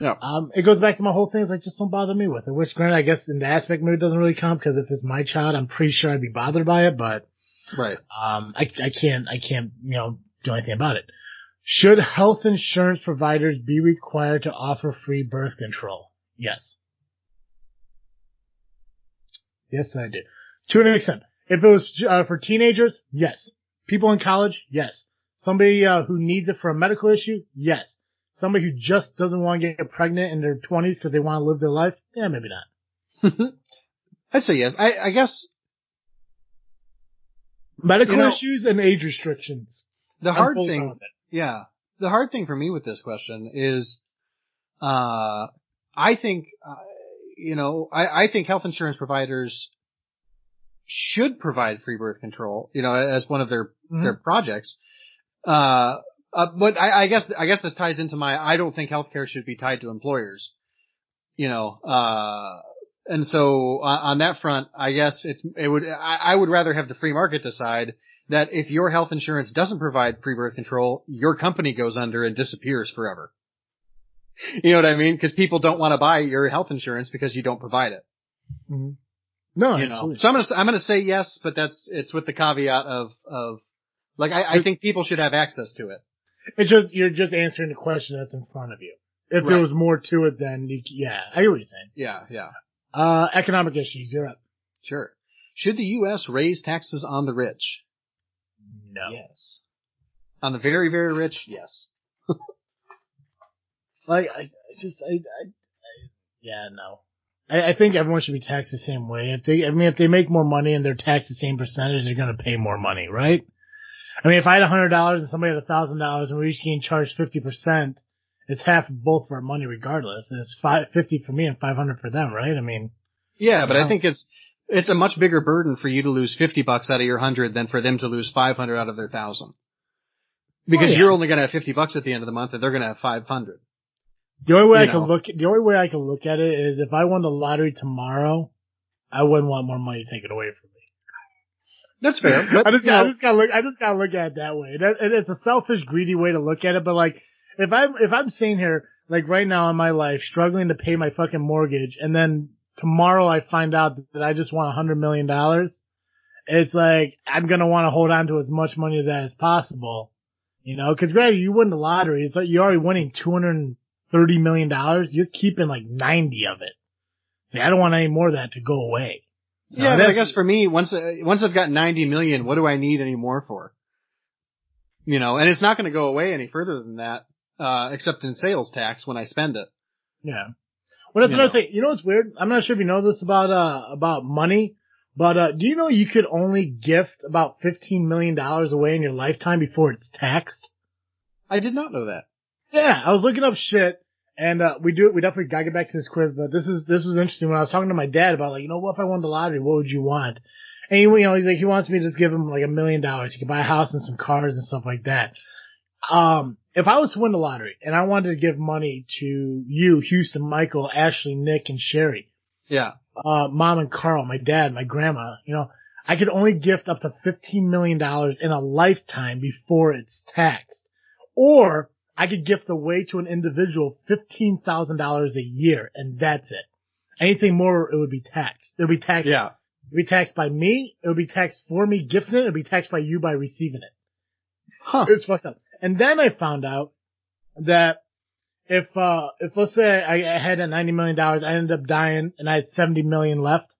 Yeah. It goes back to my whole thing is like, just don't bother me with it, which granted, I guess in the aspect maybe it doesn't really count because if it's my child, I'm pretty sure I'd be bothered by it, but, right. I can't, do anything about it. Should health insurance providers be required to offer free birth control? Yes. Yes, I do. To an extent. If it was, for teenagers, yes. People in college, yes. Somebody, who needs it for a medical issue, yes. Somebody who just doesn't want to get pregnant in their 20s because they want to live their life, yeah, maybe not. I'd say yes. I guess. Medical issues and age restrictions. The hard thing, the hard thing for me with this question is, I think, I think health insurance providers should provide free birth control, as one of their projects. But I guess this ties into I don't think healthcare should be tied to employers, and so on that front, I guess I would rather have the free market decide that if your health insurance doesn't provide free birth control, your company goes under and disappears forever. You know what I mean? Because people don't want to buy your health insurance because you don't provide it. Mm-hmm. No, So I'm gonna say yes, but it's with the caveat of like I think people should have access to it. You're just answering the question that's in front of you. If there was more to it, then I hear what you're saying. Yeah. Economic issues, you're up. Sure. Should the U.S. raise taxes on the rich? No. Yes. On the very, very rich? Yes. No. I think everyone should be taxed the same way. If they make more money and they're taxed the same percentage, they're going to pay more money, right? I mean, if I had $100 and somebody had $1,000 and we're each getting charged 50%, it's half of both of our money regardless. And it's $50 for me and $500 for them, right? I mean. Yeah, but I think it's a much bigger burden for you to lose $50 out of your 100 than for them to lose 500 out of their 1,000. Because you're only going to have $50 at the end of the month and they're going to have 500. The only way I can look at it is if I won the lottery tomorrow, I wouldn't want more money taken away from me. That's fair. I just gotta look at it that way. It's a selfish, greedy way to look at it, but like, if I'm sitting here, like right now in my life, struggling to pay my fucking mortgage, and then tomorrow I find out that I just won $100 million, it's like, I'm gonna want to hold on to as much money of that as possible. Cause granted, you win the lottery, it's like you're already winning $230 million, you're keeping like 90 of it. See, I don't want any more of that to go away. So yeah, but I guess for me, once I've got 90 million, what do I need any more for? And it's not going to go away any further than that, except in sales tax when I spend it. Yeah. Well, that's another thing. What's weird? I'm not sure if you know this about money, but, do you know you could only gift about $15 million away in your lifetime before it's taxed? I did not know that. Yeah, I was looking up shit. And, we definitely gotta get back to this quiz, but this was interesting when I was talking to my dad about like, what if I won the lottery? What would you want? And he's like, he wants me to just give him like $1 million. He could buy a house and some cars and stuff like that. If I was to win the lottery and I wanted to give money to you, Houston, Michael, Ashley, Nick, and Sherry. Yeah. Mom and Carl, my dad, my grandma, I could only gift up to $15 million in a lifetime before it's taxed. Or I could gift away to an individual $15,000 a year, and that's it. Anything more, it would be taxed. It would be taxed. Yeah. It'd be taxed by me. It would be taxed for me gifting it. It would be taxed by you by receiving it. Huh. It's fucked up. And then I found out that if let's say I had a $90 million, I ended up dying and I had $70 million left.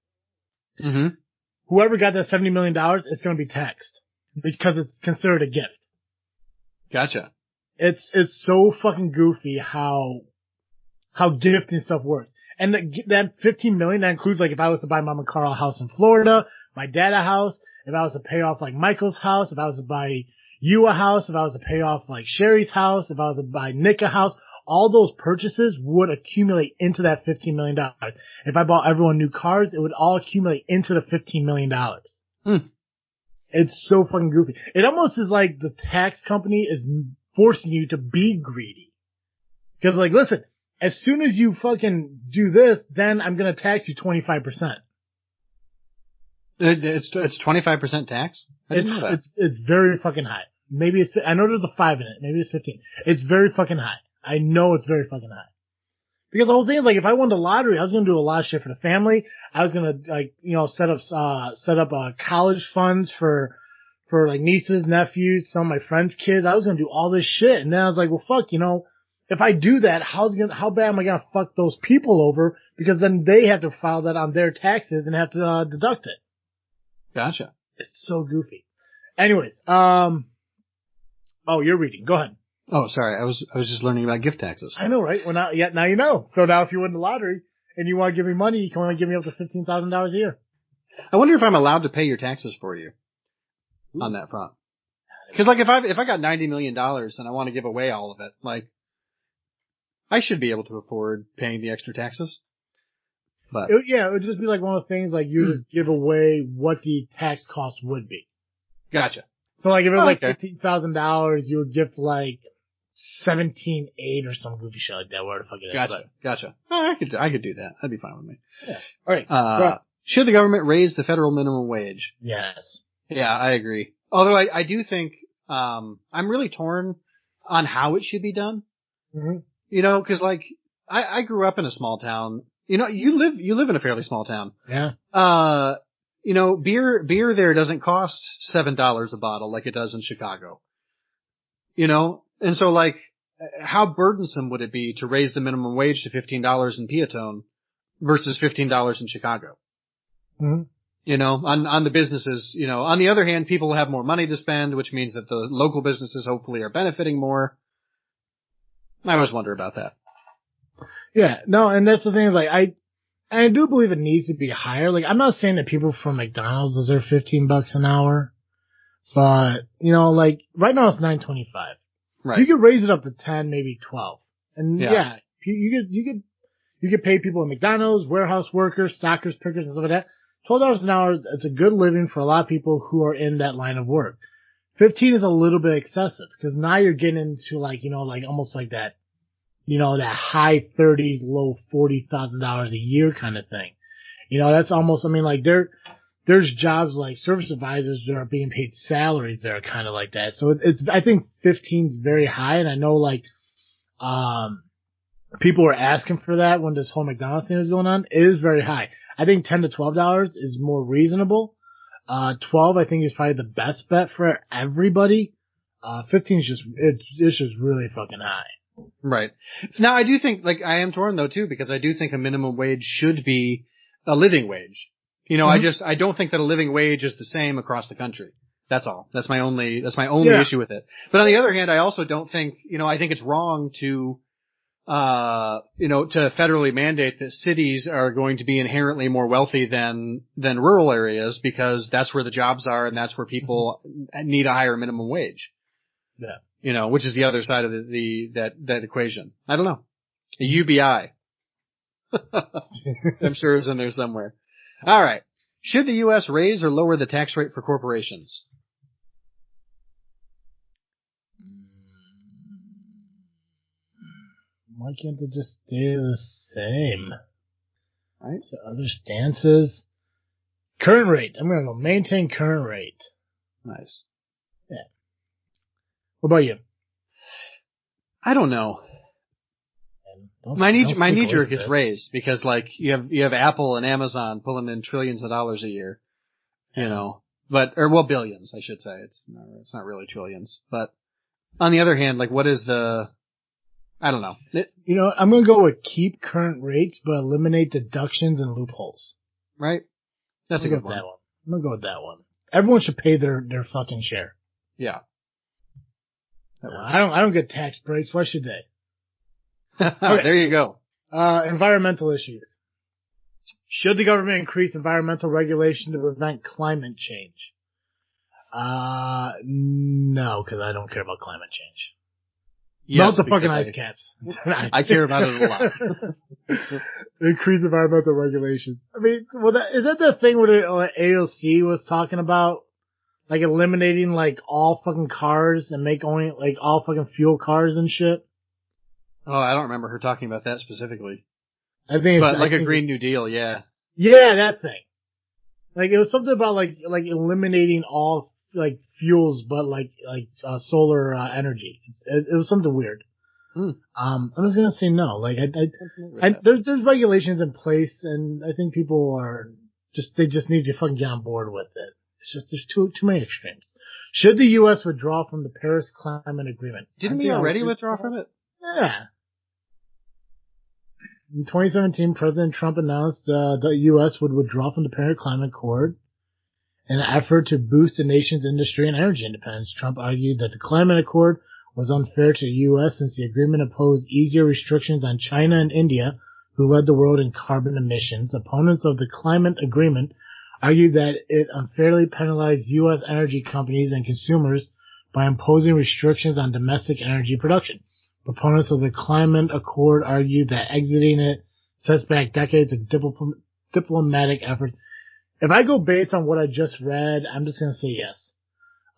Mm-hmm. Whoever got that $70 million, it's going to be taxed because it's considered a gift. Gotcha. It's so fucking goofy how gifting stuff works. And that $15 million, that includes like if I was to buy Mom and Carl a house in Florida, my dad a house, if I was to pay off like Michael's house, if I was to buy you a house, if I was to pay off like Sherry's house, if I was to buy Nick a house, all those purchases would accumulate into that $15 million. If I bought everyone new cars, it would all accumulate into the $15 million. It's so fucking goofy. It almost is like the tax company is forcing you to be greedy. Cause like, listen, as soon as you fucking do this, then I'm gonna tax you 25%. It's 25% tax? I didn't know that. It's very fucking high. Maybe I know there's a 5 in it. Maybe it's 15. It's very fucking high. I know it's very fucking high. Because the whole thing is like, if I won the lottery, I was gonna do a lot of shit for the family. I was gonna like, set up college funds for like nieces, nephews, some of my friends' kids. I was gonna do all this shit. And then I was like, well fuck, if I do that, how bad am I gonna fuck those people over? Because then they have to file that on their taxes and have to deduct it. Gotcha. It's so goofy. Anyways, you're reading. Go ahead. Oh, sorry. I was just learning about gift taxes. I know, right? Well, now you know. So now if you win the lottery and you want to give me money, you can only give me up to $15,000 a year. I wonder if I'm allowed to pay your taxes for you on that front. Cause like if I got $90 million and I want to give away all of it, like I should be able to afford paying the extra taxes. But it would just be like one of the things like you just give away what the tax cost would be. Gotcha. So like if it was $15,000, you would gift like 17.8 or some goofy shit like that. Where the fuck it is? Gotcha. Oh, I could do that. That'd be fine with me. Yeah. All right. Should the government raise the federal minimum wage? Yes. Yeah, I agree. Although I do think I'm really torn on how it should be done. Mm-hmm. Cause like I grew up in a small town. You live in a fairly small town. Yeah. Beer there doesn't cost $7 a bottle like it does in Chicago. And so like, how burdensome would it be to raise the minimum wage to $15 in Peatone versus $15 in Chicago? Mm-hmm. On the businesses, on the other hand, people have more money to spend, which means that the local businesses hopefully are benefiting more. I always wonder about that. Yeah, no, and that's the thing, like, I do believe it needs to be higher. Like, I'm not saying that people from McDonald's deserve $15 an hour, but, like, right now it's $9.25. Right. You could raise it up to 10, maybe 12. And yeah you could pay people at McDonald's, warehouse workers, stockers, pickers, and stuff like that. $12 an hour, it's a good living for a lot of people who are in that line of work. 15 is a little bit excessive, because now you're getting into like, like almost like that, that high 30s, low $40,000 a year kind of thing. That's almost, like there's jobs like service advisors that are being paid salaries that are kind of like that. So I think 15 is very high. And I know like, people were asking for that when this whole McDonald's thing was going on. It is very high. I think $10 to $12 is more reasonable. 12 I think is probably the best bet for everybody. 15 is it's just really fucking high. Right. Now I do think, like, I am torn though too, because I do think a minimum wage should be a living wage. Mm-hmm. I don't think that a living wage is the same across the country. That's all. That's my only issue with it. But on the other hand, I also don't think, I think it's wrong to federally mandate that cities are going to be inherently more wealthy than rural areas, because that's where the jobs are and that's where people need a higher minimum wage. Yeah. Which is the other side of that equation. I don't know. A UBI. I'm sure it's in there somewhere. All right. Should the U.S. raise or lower the tax rate for corporations? Why can't they just stay the same? Right. So other stances. Current rate. I'm going to go maintain current rate. Nice. Yeah. What about you? I don't know. My knee jerk is raised, because like you have Apple and Amazon pulling in trillions of dollars a year. you know, billions, I should say. It's not really trillions, but on the other hand, like what is I don't know. I'm going to go with keep current rates, but eliminate deductions and loopholes. Right? That's a good one. I'm going to go with that one. Everyone should pay their fucking share. Yeah. I don't get tax breaks. Why should they? Okay. There you go. Environmental issues. Should the government increase environmental regulation to prevent climate change? No, because I don't care about climate change. Yes, melt the fucking ice caps. I care about it a lot. Increase environmental regulations. I mean, is that the thing where AOC was talking about? Like eliminating like all fucking cars and make only like all fucking fuel cars and shit? Oh, I don't remember her talking about that specifically. I think a Green New Deal, yeah. Yeah, that thing. Like it was something about like eliminating all like fuels, but like solar energy. It was something weird. I'm just gonna say no. Like there's regulations in place, and I think people they just need to fucking get on board with it. It's just there's too many extremes. Should the U.S. withdraw from the Paris Climate Agreement? Didn't we already withdraw from it? Yeah. In 2017, President Trump announced the U.S. would withdraw from the Paris Climate Accord in an effort to boost the nation's industry and energy independence. Trump argued that the Climate Accord was unfair to the U.S. since the agreement imposed easier restrictions on China and India, who led the world in carbon emissions. Opponents of the climate agreement argued that it unfairly penalized U.S. energy companies and consumers by imposing restrictions on domestic energy production. Proponents of the Climate Accord argued that exiting it sets back decades of diplomatic effort. If I go based on what I just read, I'm just going to say yes.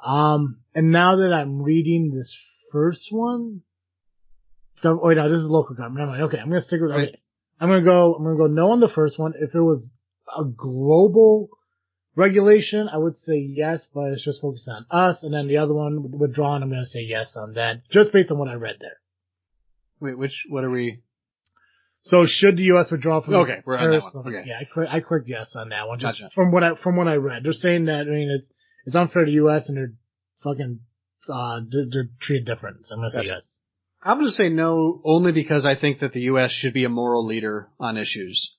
And now that I'm reading this first one, no, this is local government. Never mind. Okay, I'm going to stick with it. I'm going to go no on the first one. If it was a global regulation, I would say yes, but it's just focused on us. And then the other one, withdrawn, I'm going to say yes on that, just based on what I read there. Wait, what are we? So should the U.S. withdraw from? Okay, we're on that one. Okay. Yeah, I clicked yes on that one. Just gotcha. from what I read, they're saying that it's unfair to the U.S. and they're fucking they're treated different. So I'm gonna say yes. I'm gonna say no only because I think that the U.S. should be a moral leader on issues.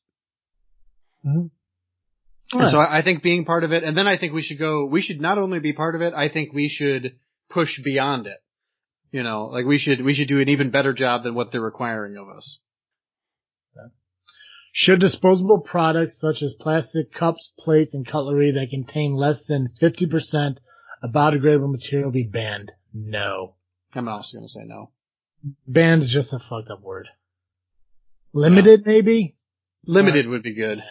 Mm-hmm. And so I think being part of it, and then I think we should not only be part of it, I think we should push beyond it. Like we should do an even better job than what they're requiring of us. Should disposable products such as plastic cups, plates, and cutlery that contain less than 50% of biodegradable material be banned? No. I'm also going to say no. Banned is just a fucked up word. Limited, maybe? Limited would be good.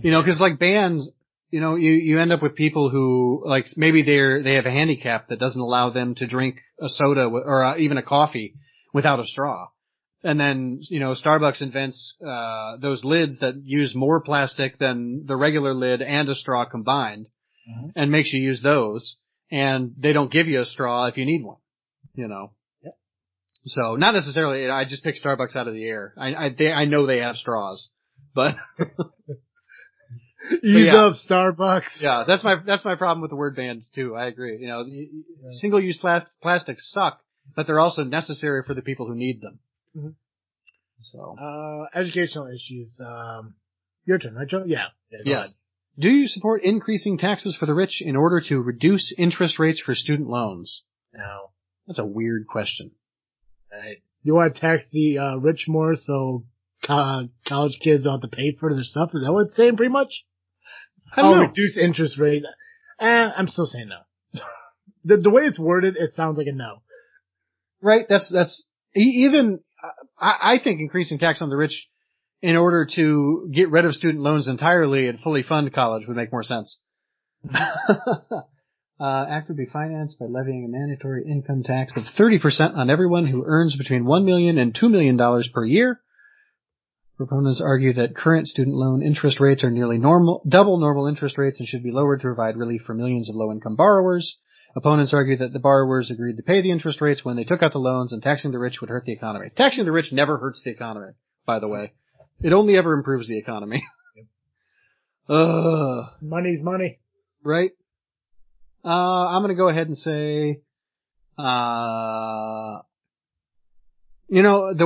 Cause like bans, you end up with people who, like, maybe they have a handicap that doesn't allow them to drink a soda or even a coffee without a straw. And then, Starbucks invents, those lids that use more plastic than the regular lid and a straw combined, and makes you use those. And they don't give you a straw if you need one, Yep. So not necessarily, I just picked Starbucks out of the air. I know they have straws, but. You love Starbucks. Yeah, that's my problem with the word bans too. I agree. Single-use plastics suck, but they're also necessary for the people who need them. Mm-hmm. So, educational issues. Your turn, right, Joe? Yeah. Yes. Do you support increasing taxes for the rich in order to reduce interest rates for student loans? No. That's a weird question. You want to tax the rich more so college kids don't have to pay for their stuff? Is that what it's saying pretty much? I don't know. Reduce interest rates. I'm still saying no. The way it's worded, it sounds like a no. Right. That's even, I think increasing tax on the rich in order to get rid of student loans entirely and fully fund college would make more sense. Act would be financed by levying a mandatory income tax of 30% on everyone who earns between $1 million and $2 million per year. Proponents argue that current student loan interest rates are nearly double normal interest rates and should be lowered to provide relief for millions of low-income borrowers. Opponents argue that the borrowers agreed to pay the interest rates when they took out the loans, and taxing the rich would hurt the economy. Taxing the rich never hurts the economy, by the way. It only ever improves the economy. Money's money. right? I'm going to go ahead and say, the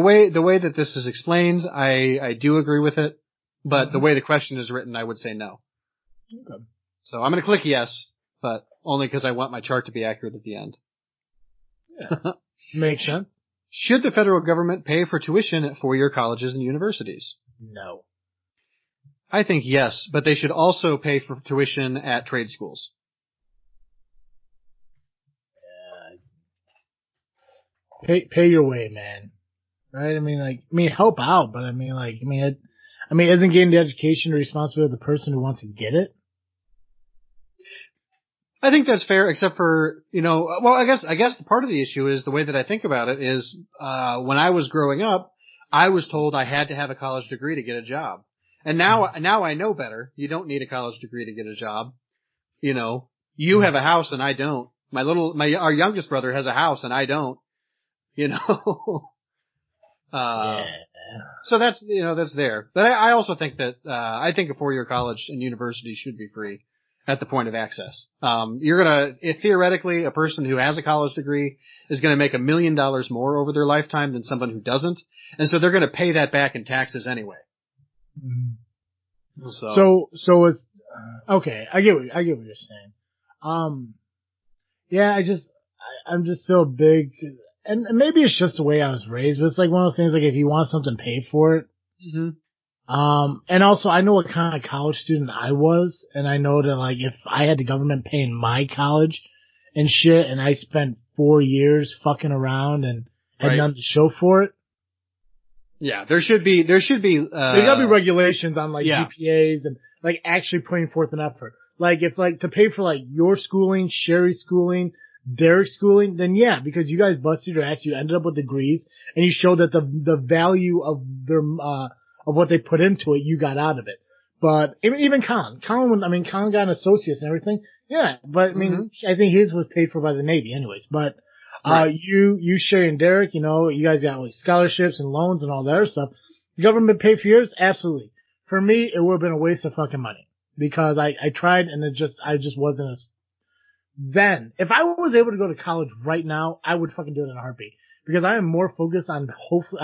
way that this is explained, I do agree with it, but the way the question is written, I would say no. Okay. So I'm going to click yes, but only because I want my chart to be accurate at the end. Yeah. Makes sense. Should the federal government pay for tuition at four-year colleges and universities? No. I think yes, but they should also pay for tuition at trade schools. Pay your way, man. Right? Help out, but isn't getting the education the responsibility of the person who wants to get it? I think that's fair, except for, I guess the part of the issue is the way that I think about it is, when I was growing up, I was told I had to have a college degree to get a job. And now I know better. You don't need a college degree to get a job. You have a house and I don't. Our youngest brother has a house and I don't. So that's there. But I also think that, I think a four-year college and university should be free at the point of access. If theoretically a person who has a college degree is gonna make $1 million more over their lifetime than someone who doesn't. And so they're gonna pay that back in taxes anyway. Mm-hmm. So it's, okay, I get what you're saying. I'm just so big. And maybe it's just the way I was raised, but it's like one of those things, like if you want something, pay for it. Mm-hmm. And also I know what kind of college student I was, and I know that like if I had the government paying my college and shit, and I spent 4 years fucking around and had nothing to show for it. Yeah, there should be, there gotta be regulations on like GPAs and like actually putting forth an effort. Like if like to pay for like your schooling, Sherry's schooling, Derek's schooling, then yeah, because you guys busted your ass, you ended up with degrees, and you showed that the value of their, of what they put into it, you got out of it. But even Colin got an associate's and everything. Yeah, but I think his was paid for by the Navy anyways. But, you, Sherry and Derek, you guys got like scholarships and loans and all that other stuff. The government paid for yours? Absolutely. For me, it would have been a waste of fucking money because I tried and I just wasn't as. Then, if I was able to go to college right now, I would fucking do it in a heartbeat. Because I am more focused on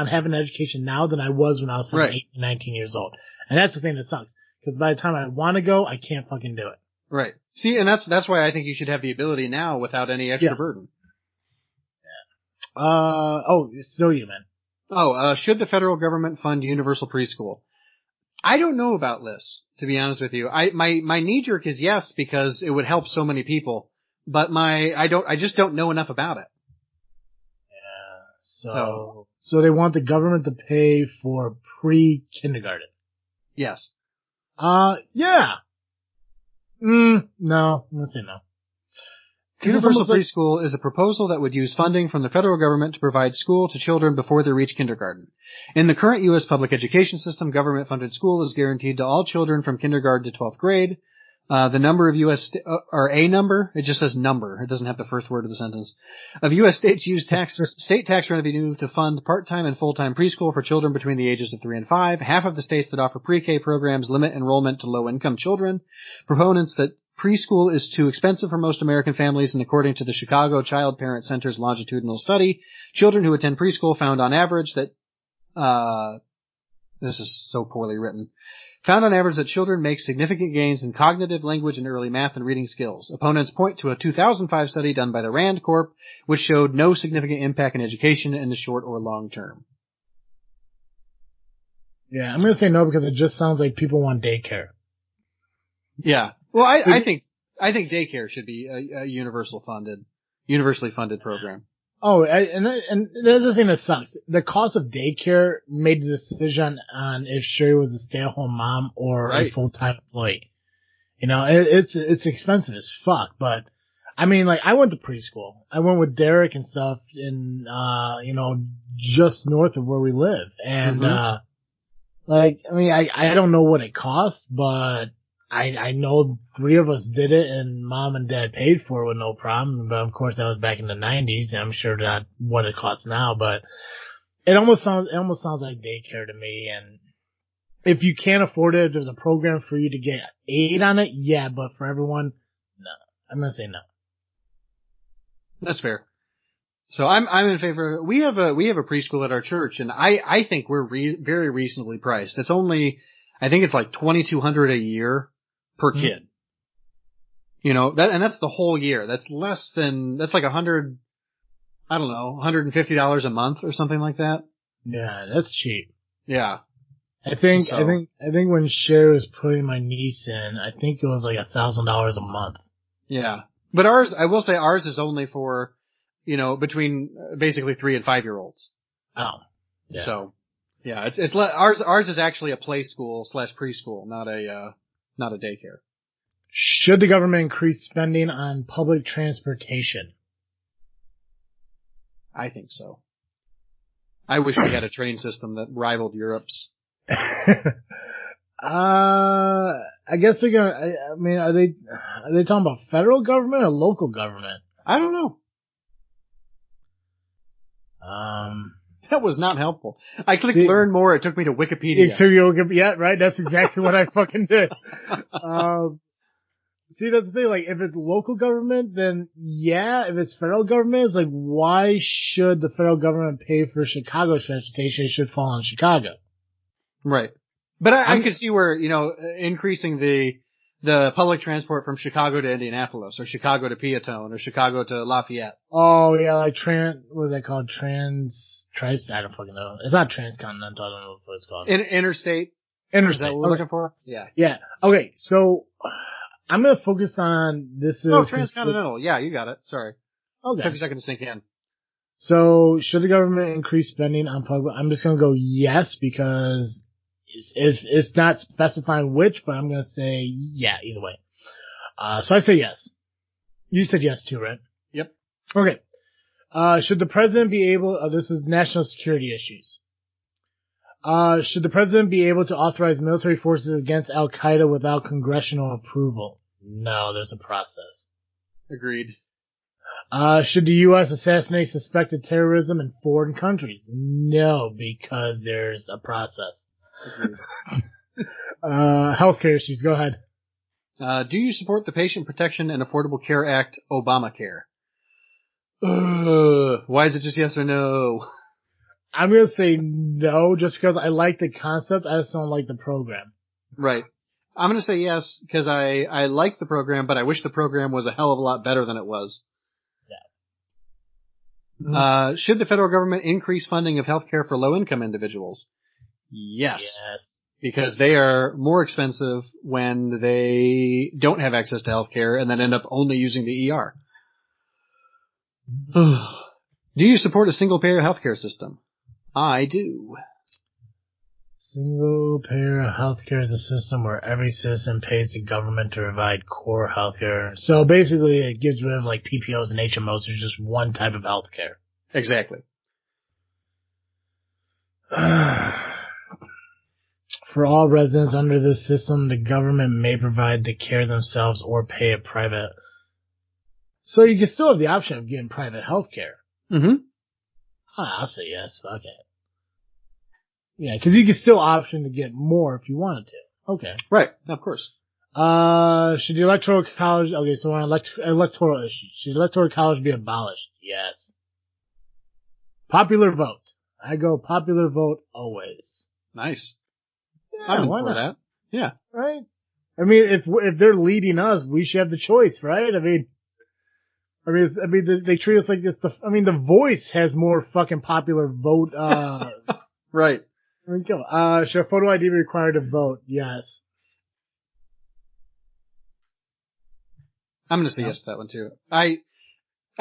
having an education now than I was when I was 18, 19 years old. And that's the thing that sucks. Because by the time I want to go, I can't fucking do it. Right. See, and that's why I think you should have the ability now without any extra burden. Yeah. It's still you, man. Should the federal government fund universal preschool? I don't know about this, to be honest with you. My knee jerk is yes, because it would help so many people. But I just don't know enough about it. Yeah. So they want the government to pay for pre-kindergarten. Yes. Yeah. No. I'm gonna say no. Universal preschool is a proposal that would use funding from the federal government to provide school to children before they reach kindergarten. In the current U.S. public education system, government-funded school is guaranteed to all children from kindergarten to 12th grade. The number of a number, it just says number, it doesn't have the first word of the sentence, of U.S. states use state tax revenue to fund part-time and full-time preschool for children between the ages of 3 and 5. Half of the states that offer pre-K programs limit enrollment to low-income children. Proponents that preschool is too expensive for most American families, and according to the Chicago Child Parent Center's longitudinal study, children who attend preschool found on average that, this is so poorly written, found on average that children make significant gains in cognitive, language, and early math and reading skills. Opponents point to a 2005 study done by the Rand Corp, which showed no significant impact in education in the short or long term. Yeah, I'm going to say no because it just sounds like people want daycare. Yeah. Well, I think daycare should be a universally funded program. Oh, and there's the thing that sucks. The cost of daycare made the decision on if Sherry was a stay-at-home mom or a full-time employee. It's expensive as fuck, but I went to preschool. I went with Derek and stuff in, just north of where we live. And, I don't know what it costs, but I know 3 of us did it and mom and dad paid for it with no problem. But of course that was back in the 90s and I'm sure not what it costs now, but it almost sounds like daycare to me. And if you can't afford it, if there's a program for you to get aid on it, yeah, but for everyone, I'm gonna say no. That's fair. So I'm in favor. We have a preschool at our church, and I think we're very reasonably priced. It's only, I think it's like $2,200 a year per kid. You know, that's the whole year. That's like $150 a month or something like that. Yeah, that's cheap. Yeah. I think when Sherry was putting my niece in, I think it was like $1,000 a month. Yeah. But I will say ours is only for, you know, between basically 3 and 5 year olds. Oh. Yeah. So, yeah, ours is actually a play school / preschool, not a daycare. Should the government increase spending on public transportation? I think so. I wish we had a train system that rivaled Europe's. I guess they're gonna, I mean, are they talking about federal government or local government? I don't know. That was not helpful. I clicked learn more. It took me to Wikipedia. Yeah, right. That's exactly what I fucking did. See, that's the thing. Like, if it's local government, then yeah. If it's federal government, it's like, why should the federal government pay for Chicago's transportation? It should fall on Chicago. Right. But I could see where, you know, increasing the public transport from Chicago to Indianapolis or Chicago to Peatone or Chicago to Lafayette. Oh yeah, like what is that called? I don't fucking know. It's not transcontinental. I don't know what it's called. Interstate. Is that what we're looking for? Yeah. Yeah. Okay. So I'm going to focus on this. Transcontinental. Yeah, you got it. Sorry. Okay. Took a second to sink in. So should the government increase spending on public? I'm just going to go yes, because it's not specifying which, but I'm going to say yeah, either way. So I say yes. You said yes too, right? Yep. Okay. Should the president be able, this is national security issues. Should the president be able to authorize military forces against Al-Qaeda without congressional approval? No, there's a process. Agreed. Should the U.S. assassinate suspected terrorism in foreign countries? No, because there's a process. Agreed. Healthcare issues, go ahead. Do you support the Patient Protection and Affordable Care Act, Obamacare? Why is it just yes or no? I'm going to say no, just because I like the concept. I just don't like the program. Right. I'm going to say yes, because I like the program, but I wish the program was a hell of a lot better than it was. Yeah. Mm-hmm. Should the federal government increase funding of healthcare for low-income individuals? Yes. Because they are more expensive when they don't have access to healthcare and then end up only using the ER. Do you support a single-payer healthcare system? I do. Single-payer healthcare is a system where every citizen pays the government to provide core healthcare. So basically, it gets rid of like PPOs and HMOs. There's just one type of healthcare. Exactly. For all residents under this system, the government may provide the care themselves or pay a private. So you can still have the option of getting private healthcare. Mm-hmm. I'll say yes. Okay. Yeah, because you can still option to get more if you wanted to. Okay. Right. Of course. Should the electoral college? Okay, so on electoral issues, should the electoral college be abolished? Yes. Popular vote. I go popular vote always. Nice. Yeah, I'm why for not? that. Yeah. Right. I mean, if they're leading us, we should have the choice, right? I mean, they treat us like this. The Voice has more fucking popular vote. Right. There we go. Should a photo ID be required to vote? Yes. I'm going to say yes to that one too. I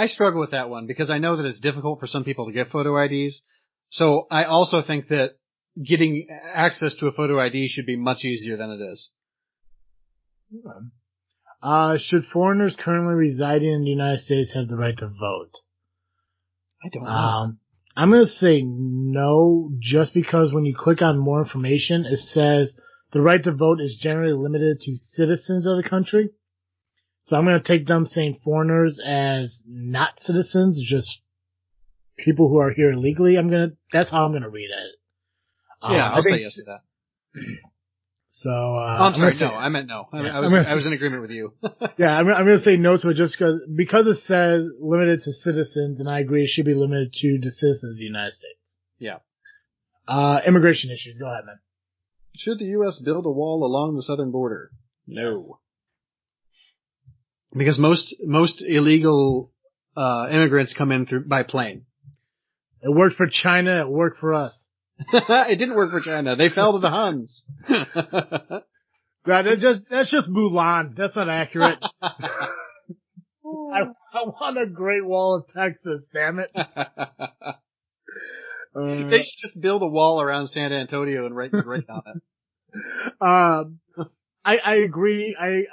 struggle with that one because I know that it's difficult for some people to get photo IDs. So I also think that getting access to a photo ID should be much easier than it is. Should foreigners currently residing in the United States have the right to vote? I don't know. I'm going to say no, just because when you click on more information, it says the right to vote is generally limited to citizens of the country. So I'm going to take them saying foreigners as not citizens, just people who are here illegally. That's how I'm going to read it. Yeah, I'll say yes to that. So, I'm sorry, no, I meant no. Yeah, I was in agreement with you. Yeah, I'm going to say no to it just because it says limited to citizens, and I agree it should be limited to the citizens of the United States. Yeah. Immigration issues. Go ahead, man. Should the U.S. build a wall along the southern border? No. Yes. Because most illegal, immigrants come in by plane. It worked for China, it worked for us. It didn't work for China. They fell to the Huns. God, that's just Mulan. That's not accurate. I want a Great Wall of Texas, damn it. They should just build a wall around San Antonio and write on it. I agree. I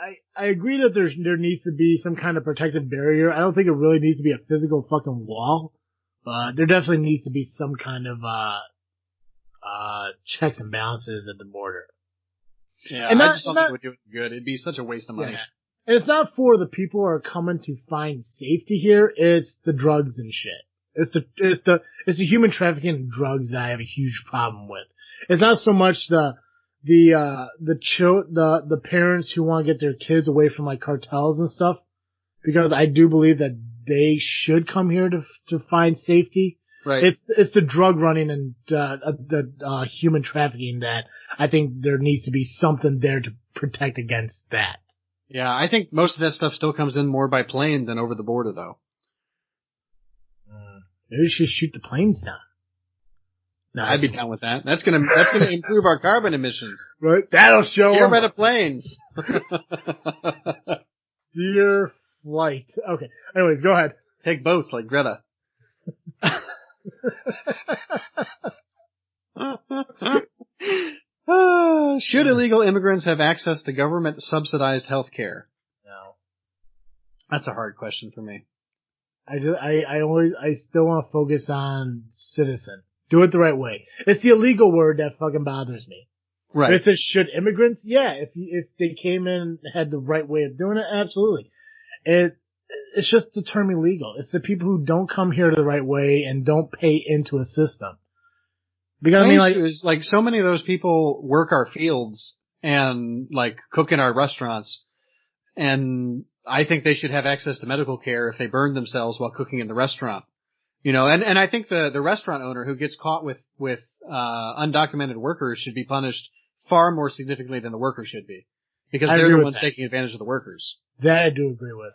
agree that there needs to be some kind of protective barrier. I don't think it really needs to be a physical fucking wall, but there definitely needs to be some kind of checks and balances at the border. Yeah, and I just don't think it would do it good. It'd be such a waste of money. Yeah. And it's not for the people who are coming to find safety here. It's the drugs and shit. It's the human trafficking and drugs that I have a huge problem with. It's not so much the parents who want to get their kids away from like cartels and stuff, because I do believe that they should come here to find safety. Right. It's the drug running and the human trafficking that I think there needs to be something there to protect against that. Yeah, I think most of that stuff still comes in more by plane than over the border, though. Maybe we should shoot the planes down. No, I'd be down with that. That's gonna improve our carbon emissions. Right? That'll show Get rid of planes. Dear flight. Okay. Anyways, go ahead. Take boats like Greta. Should illegal immigrants have access to government subsidized health care? No. That's a hard question for me. I still want to focus on citizen. Do it the right way. It's the illegal word that fucking bothers me. Right. If it says should immigrants, yeah, if they came in and had the right way of doing it, absolutely. It's just the term illegal. It's the people who don't come here the right way and don't pay into a system. Because I mean, like so many of those people work our fields and like cook in our restaurants, and I think they should have access to medical care if they burn themselves while cooking in the restaurant. You know, and I think the restaurant owner who gets caught with undocumented workers should be punished far more significantly than the workers should be, because they're the ones taking advantage of the workers. That I do agree with.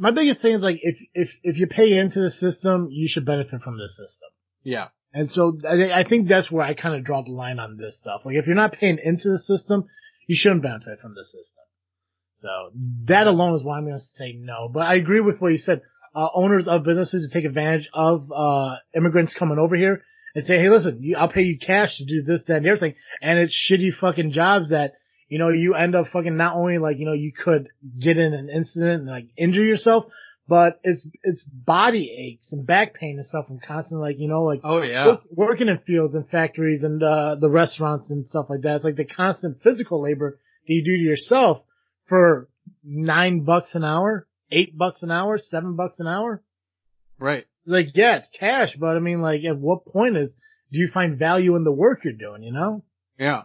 My biggest thing is like if you pay into the system, you should benefit from the system. Yeah. And so I think that's where I kind of draw the line on this stuff. Like if you're not paying into the system, you shouldn't benefit from the system. So that alone is why I'm going to say no. But I agree with what you said. Owners of businesses who take advantage of immigrants coming over here and say, hey, listen, I'll pay you cash to do this, that, and the other thing. And it's shitty fucking jobs that, you know, you end up fucking not only like, you know, you could get in an incident and like injure yourself, but it's body aches and back pain and stuff from constant like, you know, like oh yeah, working in fields and factories and the restaurants and stuff like that. It's like the constant physical labor that you do to yourself for $9 an hour, $8 an hour, $7 an hour. Right. Like, yeah, it's cash, but I mean, like, at what point do you find value in the work you're doing, you know? Yeah.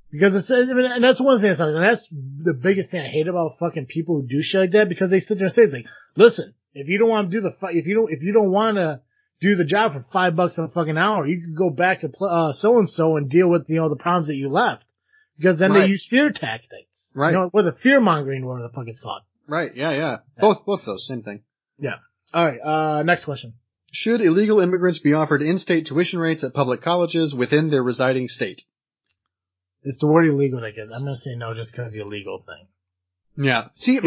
Because and that's one thing, and that's the biggest thing I hate about fucking people who do shit like that, because they sit there and say, it's like, listen, if you don't want to do if you don't want to do the job for $5 a fucking hour, you could go back to so and so and deal with, you know, the problems that you left, because then they use fear tactics, right? You know, with the fear mongering, whatever the fuck it's called. Right. Yeah. Both those, same thing. Yeah. All right. Next question. Should illegal immigrants be offered in-state tuition rates at public colleges within their residing state? It's the word illegal that gets. I'm going to say no just because the illegal thing. Yeah. See,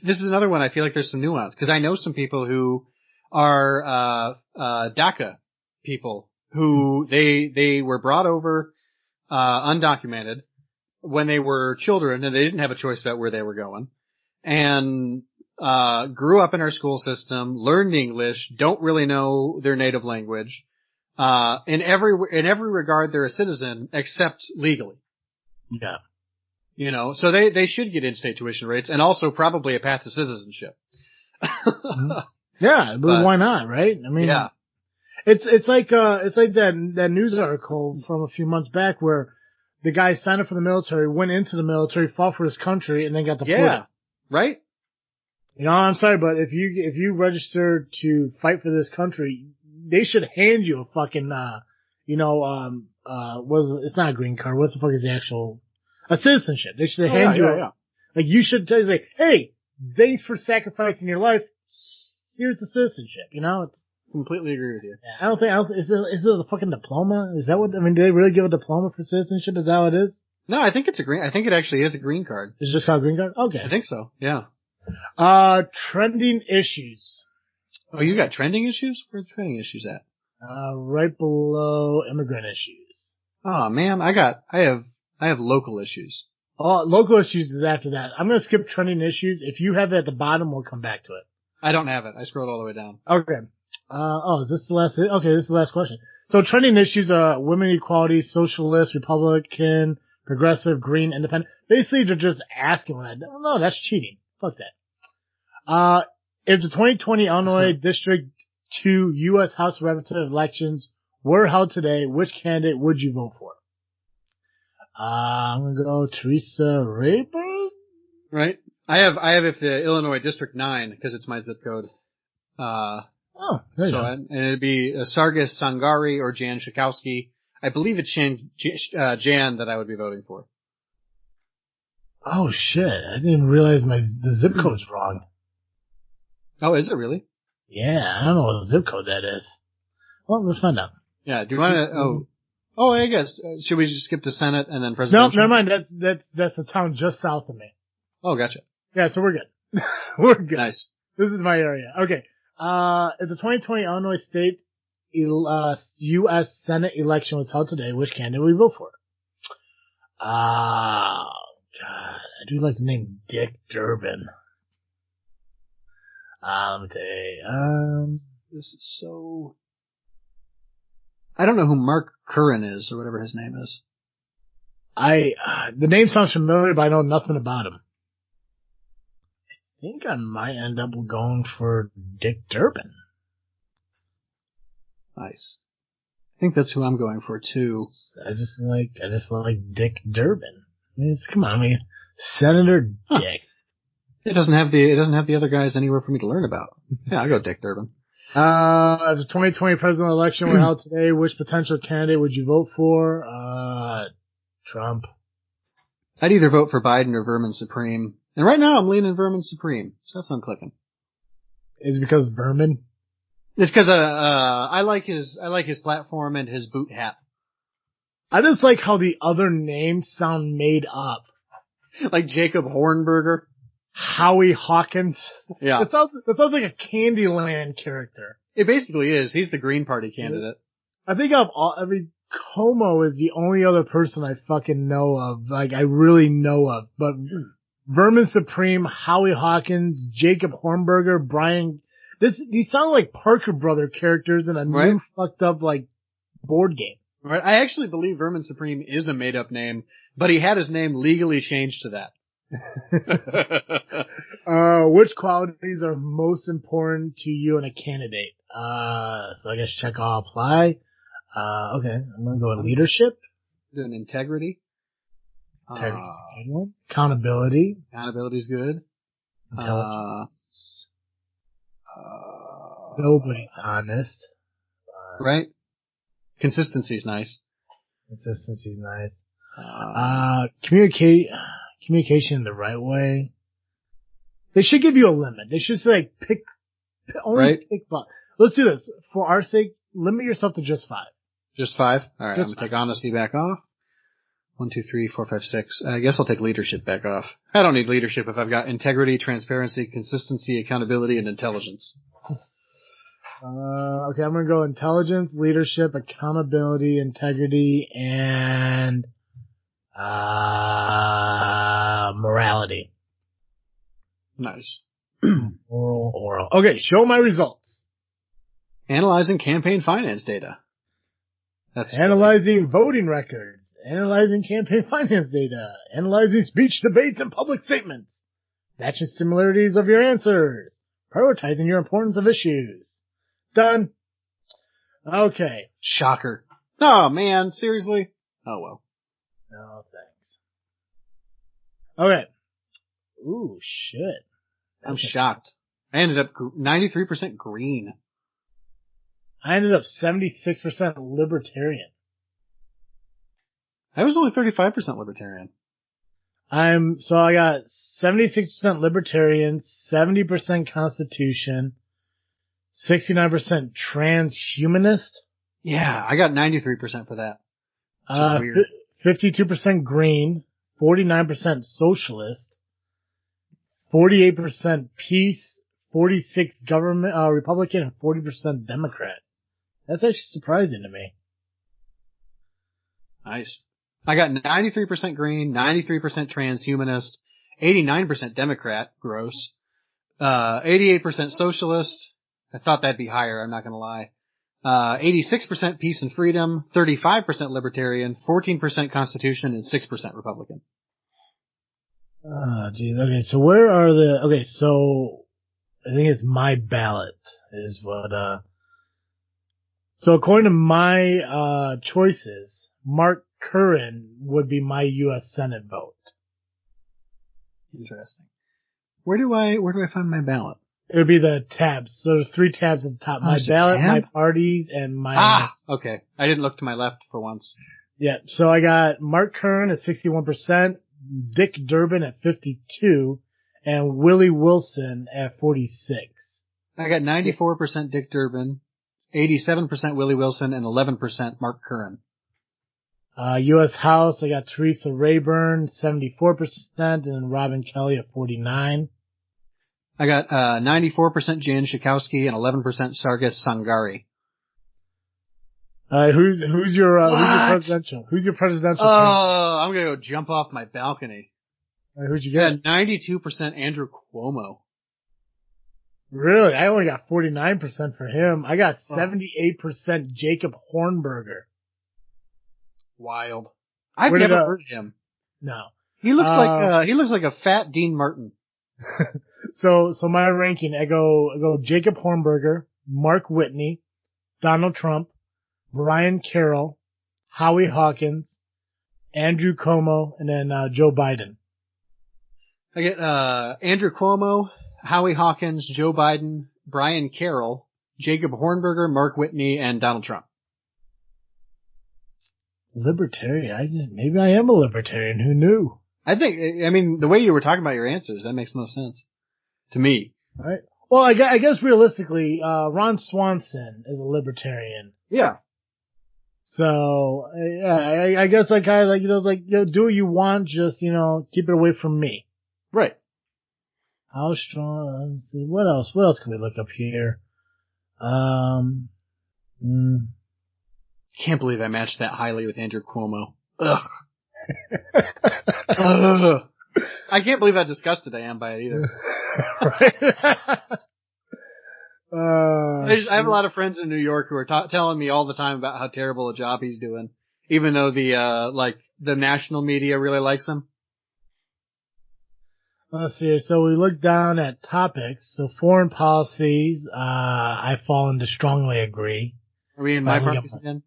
this is another one I feel like there's some nuance, because I know some people who are, DACA people who they were brought over, undocumented when they were children, and they didn't have a choice about where they were going, and, grew up in our school system, learned English, don't really know their native language. In every regard, they're a citizen, except legally. Yeah. You know, so they should get in-state tuition rates, and also probably a path to citizenship. Yeah, but why not, right? I mean, yeah. It's like that news article from a few months back where the guy signed up for the military, went into the military, fought for his country, and then got deported. Yeah. Right? You know, I'm sorry, but if you register to fight for this country, they should hand you a fucking, it's not a green card. What the fuck is the actual, a citizenship. They should hand you like you should tell you, like, hey, thanks for sacrificing your life. Here's the citizenship, you know? It's completely agree with you. I don't think, is it a fucking diploma? Is that what, I mean, do they really give a diploma for citizenship? Is that what it is? No, I think I think it actually is a green card. It's just called green card? Okay. I think so, yeah. Trending issues. Oh, you got trending issues? Where are the trending issues at? Right below immigrant issues. Oh man, I have local issues. Oh, local issues is after that. I'm gonna skip trending issues. If you have it at the bottom, we'll come back to it. I don't have it. I scrolled all the way down. Okay. Is this the last? Okay, this is the last question. So trending issues are women equality, socialist, Republican, progressive, green, independent. Basically, they're just asking what I don't know. That's cheating. Fuck that. If the 2020 Illinois District 2 U.S. House of Representatives elections were held today, which candidate would you vote for? I'm gonna go Teresa Rayburn. Right. I have if the Illinois District 9, because it's my zip code. There you go. And it'd be Sargis Sangari or Jan Schakowsky. I believe it's Jan that I would be voting for. Oh shit! I didn't realize the zip code's wrong. Oh, is it really? Yeah, I don't know what zip code that is. Well, let's find out. Yeah, do you want to? Oh, I guess should we just skip to Senate and then presidential? No, never mind. That's the town just south of me. Oh, gotcha. Yeah, so we're good. We're good. Nice. This is my area. Okay. If the 2020 Illinois State U.S. Senate election was held today, which candidate would we vote for? God, I do like the name Dick Durbin. Let me tell you, this is so. I don't know who Mark Curran is or whatever his name is. The name sounds familiar, but I know nothing about him. I think I might end up going for Dick Durbin. Nice. I think that's who I'm going for too. I just like Dick Durbin. Come on, Senator Dick. It doesn't have the other guys anywhere for me to learn about. Yeah, I'll go Dick Durbin. If the 2020 presidential election were held today, which potential candidate would you vote for? Trump. I'd either vote for Biden or Vermin Supreme. And right now I'm leaning Vermin Supreme. So that's what I'm clicking. Is it because Vermin? It's because, I like his platform and his boot hat. I just like how the other names sound made up. Like Jacob Hornberger. Howie Hawkins. Yeah. That sounds like a Candyland character. It basically is. He's the Green Party candidate. I think Como is the only other person I fucking know of. Like, I really know of. But Vermin Supreme, Howie Hawkins, Jacob Hornberger, Brian. These sound like Parker Brother characters in a new fucked up, like, board game. Right. I actually believe Vermin Supreme is a made up name, but he had his name legally changed to that. Which qualities are most important to you in a candidate? So I guess check all apply. Okay, I'm gonna go with leadership. Doing integrity. Integrity's a good one. Accountability. Accountability's good. Intelligence. Nobody's honest. Right. Consistency's nice. Consistency's nice. Communication the right way. They should give you a limit. They should say, pick. Let's do this. For our sake, limit yourself to just 5. Just 5? Alright, I'm gonna take honesty back off. 1, 2, 3, 4, 5, 6. I guess I'll take leadership back off. I don't need leadership if I've got integrity, transparency, consistency, accountability, and intelligence. Okay, I'm gonna go intelligence, leadership, accountability, integrity, and morality. Nice. Oral. Okay, show my results. Analyzing campaign finance data. That's analyzing voting records. Analyzing campaign finance data. Analyzing speech debates and public statements. Matching similarities of your answers. Prioritizing your importance of issues. Done. Okay. Shocker. Oh man, seriously? Oh well. No, thanks. Okay. Ooh, shit. I'm shocked. I ended up 93% green. I ended up 76% libertarian. I was only 35% libertarian. So I got 76% libertarian, 70% constitution, 69% transhumanist. Yeah, I got 93% for that. Which is weird. 52% green, 49% socialist, 48% peace, 46 government, Republican, and 40% Democrat. That's actually surprising to me. Nice. I got 93% green, 93% transhumanist, 89% Democrat, gross, 88% socialist. I thought that'd be higher, I'm not gonna lie. 86% peace and freedom, 35% libertarian, 14% constitution, and 6% Republican. Oh, geez. Okay, so where are so I think it's my ballot is what, so according to my, choices, Mark Curran would be my U.S. Senate vote. Interesting. Where do I find my ballot? It would be the tabs. So there's 3 tabs at the top. My ballot, my parties, and my... Okay. I didn't look to my left for once. Yeah, so I got Mark Curran at 61%, Dick Durbin at 52%, and Willie Wilson at 46%. I got 94% Dick Durbin, 87% Willie Wilson, and 11% Mark Curran. U.S. House, I got Teresa Rayburn, 74%, and Robin Kelly at 49%. I got 94% Jan Schakowsky and 11% Sargis Sangari. Who's your presidential? Who's your presidential? Oh, I'm gonna go jump off my balcony. Who'd you get? 92% Andrew Cuomo. Really? I only got 49% for him. I got 78% Jacob Hornberger. Wild. I've never heard of him. No. He looks like a fat Dean Martin. So my ranking, I go Jacob Hornberger, Mark Whitney, Donald Trump, Brian Carroll, Howie Hawkins, Andrew Cuomo, and then Joe Biden. I get Andrew Cuomo, Howie Hawkins, Joe Biden, Brian Carroll, Jacob Hornberger, Mark Whitney, and Donald Trump. Libertarian? Maybe I am a libertarian. Who knew? I mean, the way you were talking about your answers, that makes no sense to me. All right. Well, I guess realistically, Ron Swanson is a libertarian. Yeah. So, I guess I kind of do what you want, just, keep it away from me. Right. How strong, let's see, what else can we look up here? Can't believe I matched that highly with Andrew Cuomo. Ugh. Ugh. I can't believe how disgusted I am by it either. Right. I have a lot of friends in New York who are telling me all the time about how terrible a job he's doing, even though the national media really likes him. Let's see. So we look down at topics. So foreign policies, I fall into strongly agree. Are we in my parties again?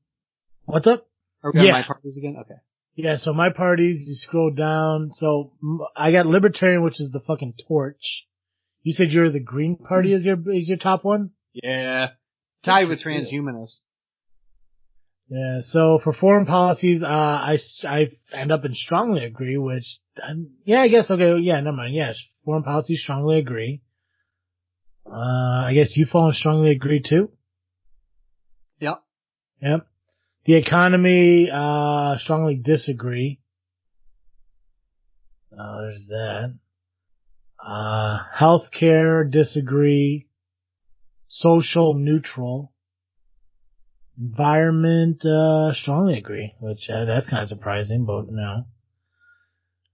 What's up? Are we on my parties again? Okay. Yeah, so my parties, you scroll down. So I got libertarian, which is the fucking torch. You said you're the Green Party is your top one? Yeah. Tied with transhumanist. Yeah, so for foreign policies, I end up in strongly agree, which, I guess, okay, yeah, never mind, yes, foreign policy, strongly agree. I guess you fall in strongly agree too? Yep. Yep. The economy, strongly disagree. There's that. Healthcare, disagree. Social, neutral. Environment, strongly agree, which, that's kind of surprising, but no.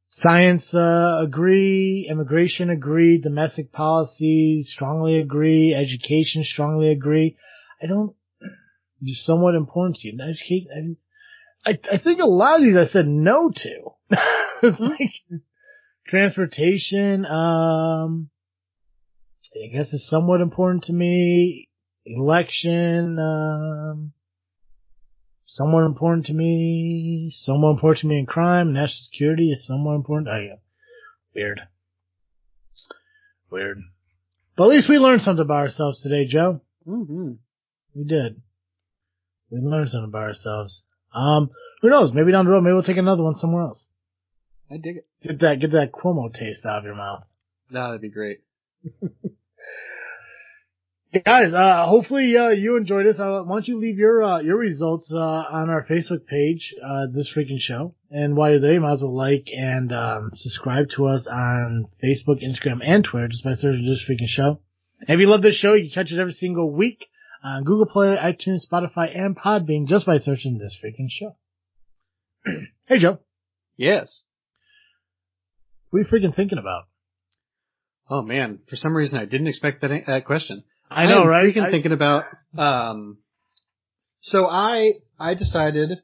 Science, agree. Immigration, agree. Domestic policies, strongly agree. Education, strongly agree. Just somewhat important to you. Education, I think a lot of these I said no to. It's like, transportation, I guess is somewhat important to me. election, somewhat important to me. Somewhat important to me in crime. National security is somewhat important. Oh, yeah. Weird. But at least we learned something about ourselves today, Joe. Mm-hmm. We did. We learned something about ourselves. Who knows? Maybe down the road, maybe we'll take another one somewhere else. I dig it. Get that Cuomo taste out of your mouth. No, that'd be great. Guys, hopefully, you enjoyed this. Why don't you leave your results, on our Facebook page, This Freakin' Show. And while you're there, you might as well like and, subscribe to us on Facebook, Instagram, and Twitter just by searching This Freakin' Show. And if you love this show, you can catch it every single week on Google Play, iTunes, Spotify, and Podbean just by searching This Freakin' Show. Hey, Joe. Yes. What are you freaking thinking about? Oh man, for some reason I didn't expect that question. I know, right? Freaking thinking about, so I decided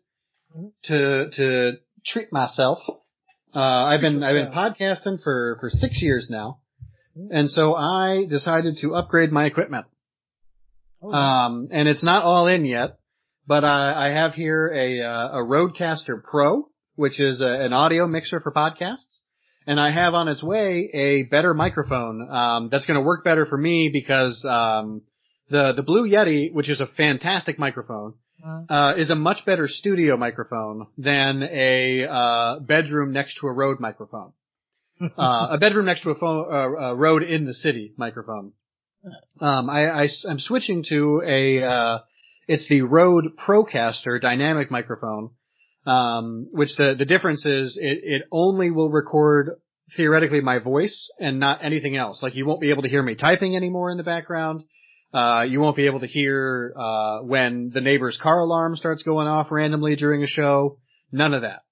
to treat myself. I've been podcasting for 6 years now. And so I decided to upgrade my equipment. And it's not all in yet, but I have here a Rodecaster Pro, which is an audio mixer for podcasts. And I have on its way a better microphone, that's going to work better for me because, the Blue Yeti, which is a fantastic microphone, is a much better studio microphone than a, bedroom next to a Rode microphone. A bedroom next to a Rode in the city microphone. I'm switching to it's the Rode Procaster dynamic microphone. Which the difference is it only will record theoretically my voice and not anything else. Like you won't be able to hear me typing anymore in the background. You won't be able to hear, when the neighbor's car alarm starts going off randomly during a show. None of that.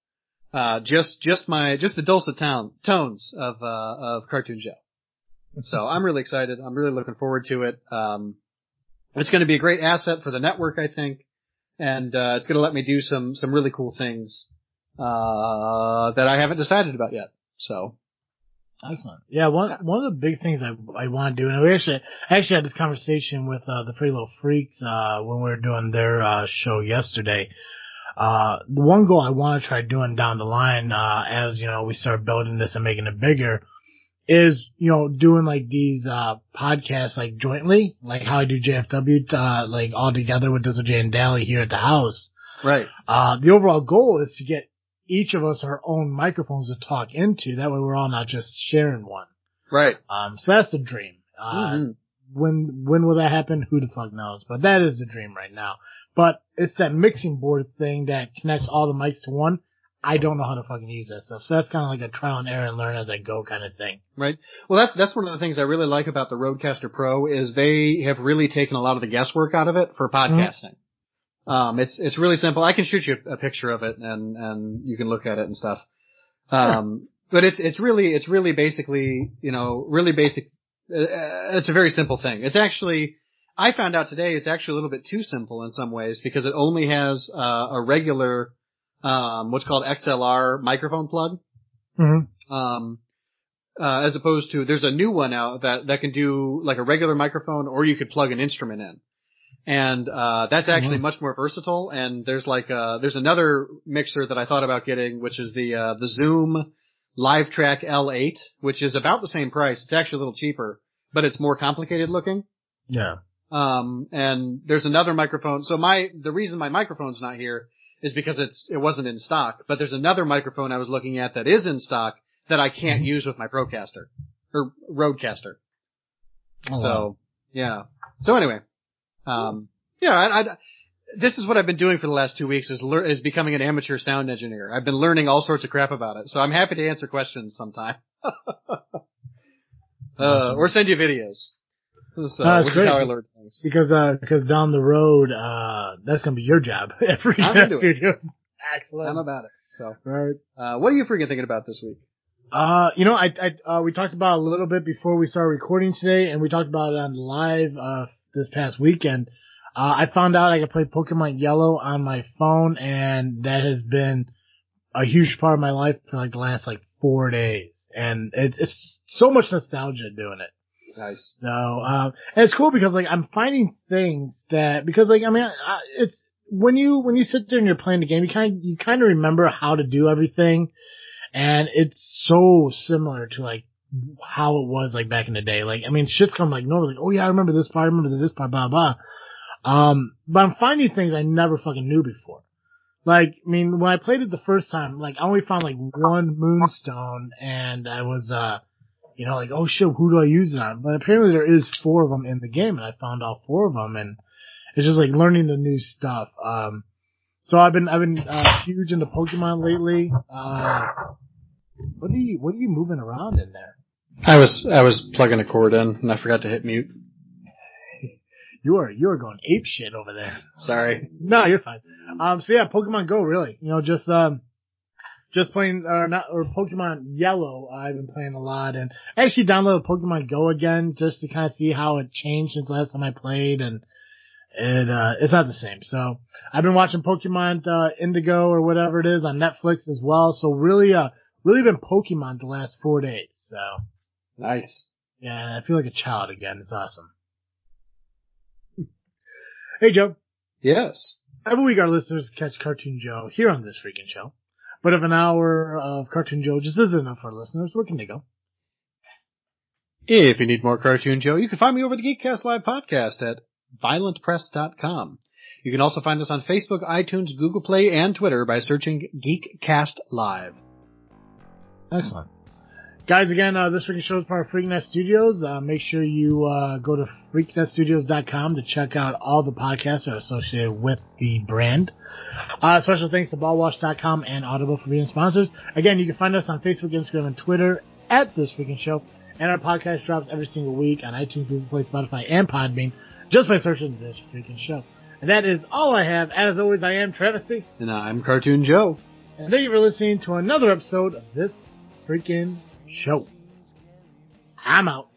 Just the dulcet tones of Cartoon Joe. So I'm really excited. I'm really looking forward to it. It's going to be a great asset for the network, I think. And, it's gonna let me do some really cool things, that I haven't decided about yet. So. Excellent. Yeah, one of the big things I want to do, and we actually had this conversation with, the Pretty Little Freaks, when we were doing their, show yesterday. The one goal I want to try doing down the line, as, we start building this and making it bigger is, doing like these, podcasts like jointly, like how I do JFW, like all together with Dizzle J and Dally here at the house. Right. The overall goal is to get each of us our own microphones to talk into. That way we're all not just sharing one. Right. So that's the dream. When will that happen? Who the fuck knows? But that is the dream right now. But it's that mixing board thing that connects all the mics to one. I don't know how to fucking use that stuff. So that's kind of like a trial and error and learn as I go kind of thing. Right. Well, that's one of the things I really like about the Rodecaster Pro is they have really taken a lot of the guesswork out of it for podcasting. It's really simple. I can shoot you a picture of it and you can look at it and stuff. But it's really basically, really basic. It's a very simple thing. It's actually, I found out today it's actually a little bit too simple in some ways because it only has, a regular, what's called XLR microphone plug. As opposed to, there's a new one out that can do like a regular microphone or you could plug an instrument in. And, that's actually much more versatile. And there's there's another mixer that I thought about getting, which is the Zoom LiveTrack L8, which is about the same price. It's actually a little cheaper, but it's more complicated looking. Yeah. And there's another microphone. So the reason my microphone's not here is because it wasn't in stock, but there's another microphone I was looking at that is in stock that I can't use with my Procaster or Rodecaster. So, yeah. So anyway, this is what I've been doing for the last 2 weeks is becoming an amateur sound engineer. I've been learning all sorts of crap about it. So I'm happy to answer questions sometime. Or send you videos. Which is how I learned things. Because down the road, that's gonna be your job at Freakin' Studios. Excellent. I'm about it. So. Right. What are you freaking thinking about this week? We talked about it a little bit before we started recording today, and we talked about it on live, this past weekend. I found out I could play Pokemon Yellow on my phone, and that has been a huge part of my life for like the last 4 days. And it's so much nostalgia doing it. Nice. So, and it's cool because like I'm finding things that, because like, I mean, it's, when you sit there and you're playing the game, you kind of remember how to do everything. And it's so similar to like how it was like back in the day. Like, I mean, shit's come like normal. Like, oh yeah, I remember this part, blah, blah. But I'm finding things I never fucking knew before. Like, I mean, when I played it the first time, like, I only found like one moonstone and I was, you know, like, oh shit, who do I use it on? But apparently there is 4 of them in the game and I found all 4 of them and it's just like learning the new stuff. So I've been huge into Pokemon lately. What are you moving around in there? I was plugging a cord in and I forgot to hit mute. You are going ape shit over there. Sorry. No, you're fine. So yeah, Pokemon Go, really. You know, just playing, or Pokemon Yellow, I've been playing a lot, and I actually downloaded Pokemon Go again, just to kind of see how it changed since the last time I played, and it's not the same. So, I've been watching Pokemon, Indigo, or whatever it is, on Netflix as well, so really been Pokemon the last 4 days, so. Nice. Yeah, I feel like a child again, it's awesome. Hey, Joe. Yes. Every week our listeners catch Cartoon Joe here on This Freakin' Show. But if an hour of Cartoon Joe just isn't enough for our listeners, where can they go? If you need more Cartoon Joe, you can find me over the Geekcast Live podcast at violentpress.com. You can also find us on Facebook, iTunes, Google Play, and Twitter by searching Geekcast Live. Excellent. Guys, again, This Freakin' Show is part of Freaknet Studios. Make sure you go to freaknetstudios.com to check out all the podcasts that are associated with the brand. Special thanks to ballwash.com and Audible for being sponsors. Again, you can find us on Facebook, Instagram, and Twitter at This Freakin' Show. And our podcast drops every single week on iTunes, Google Play, Spotify, and Podbean just by searching This Freakin' Show. And that is all I have. As always, I am Travesty. And I'm Cartoon Joe. And thank you for listening to another episode of This Freakin' Show. I'm out.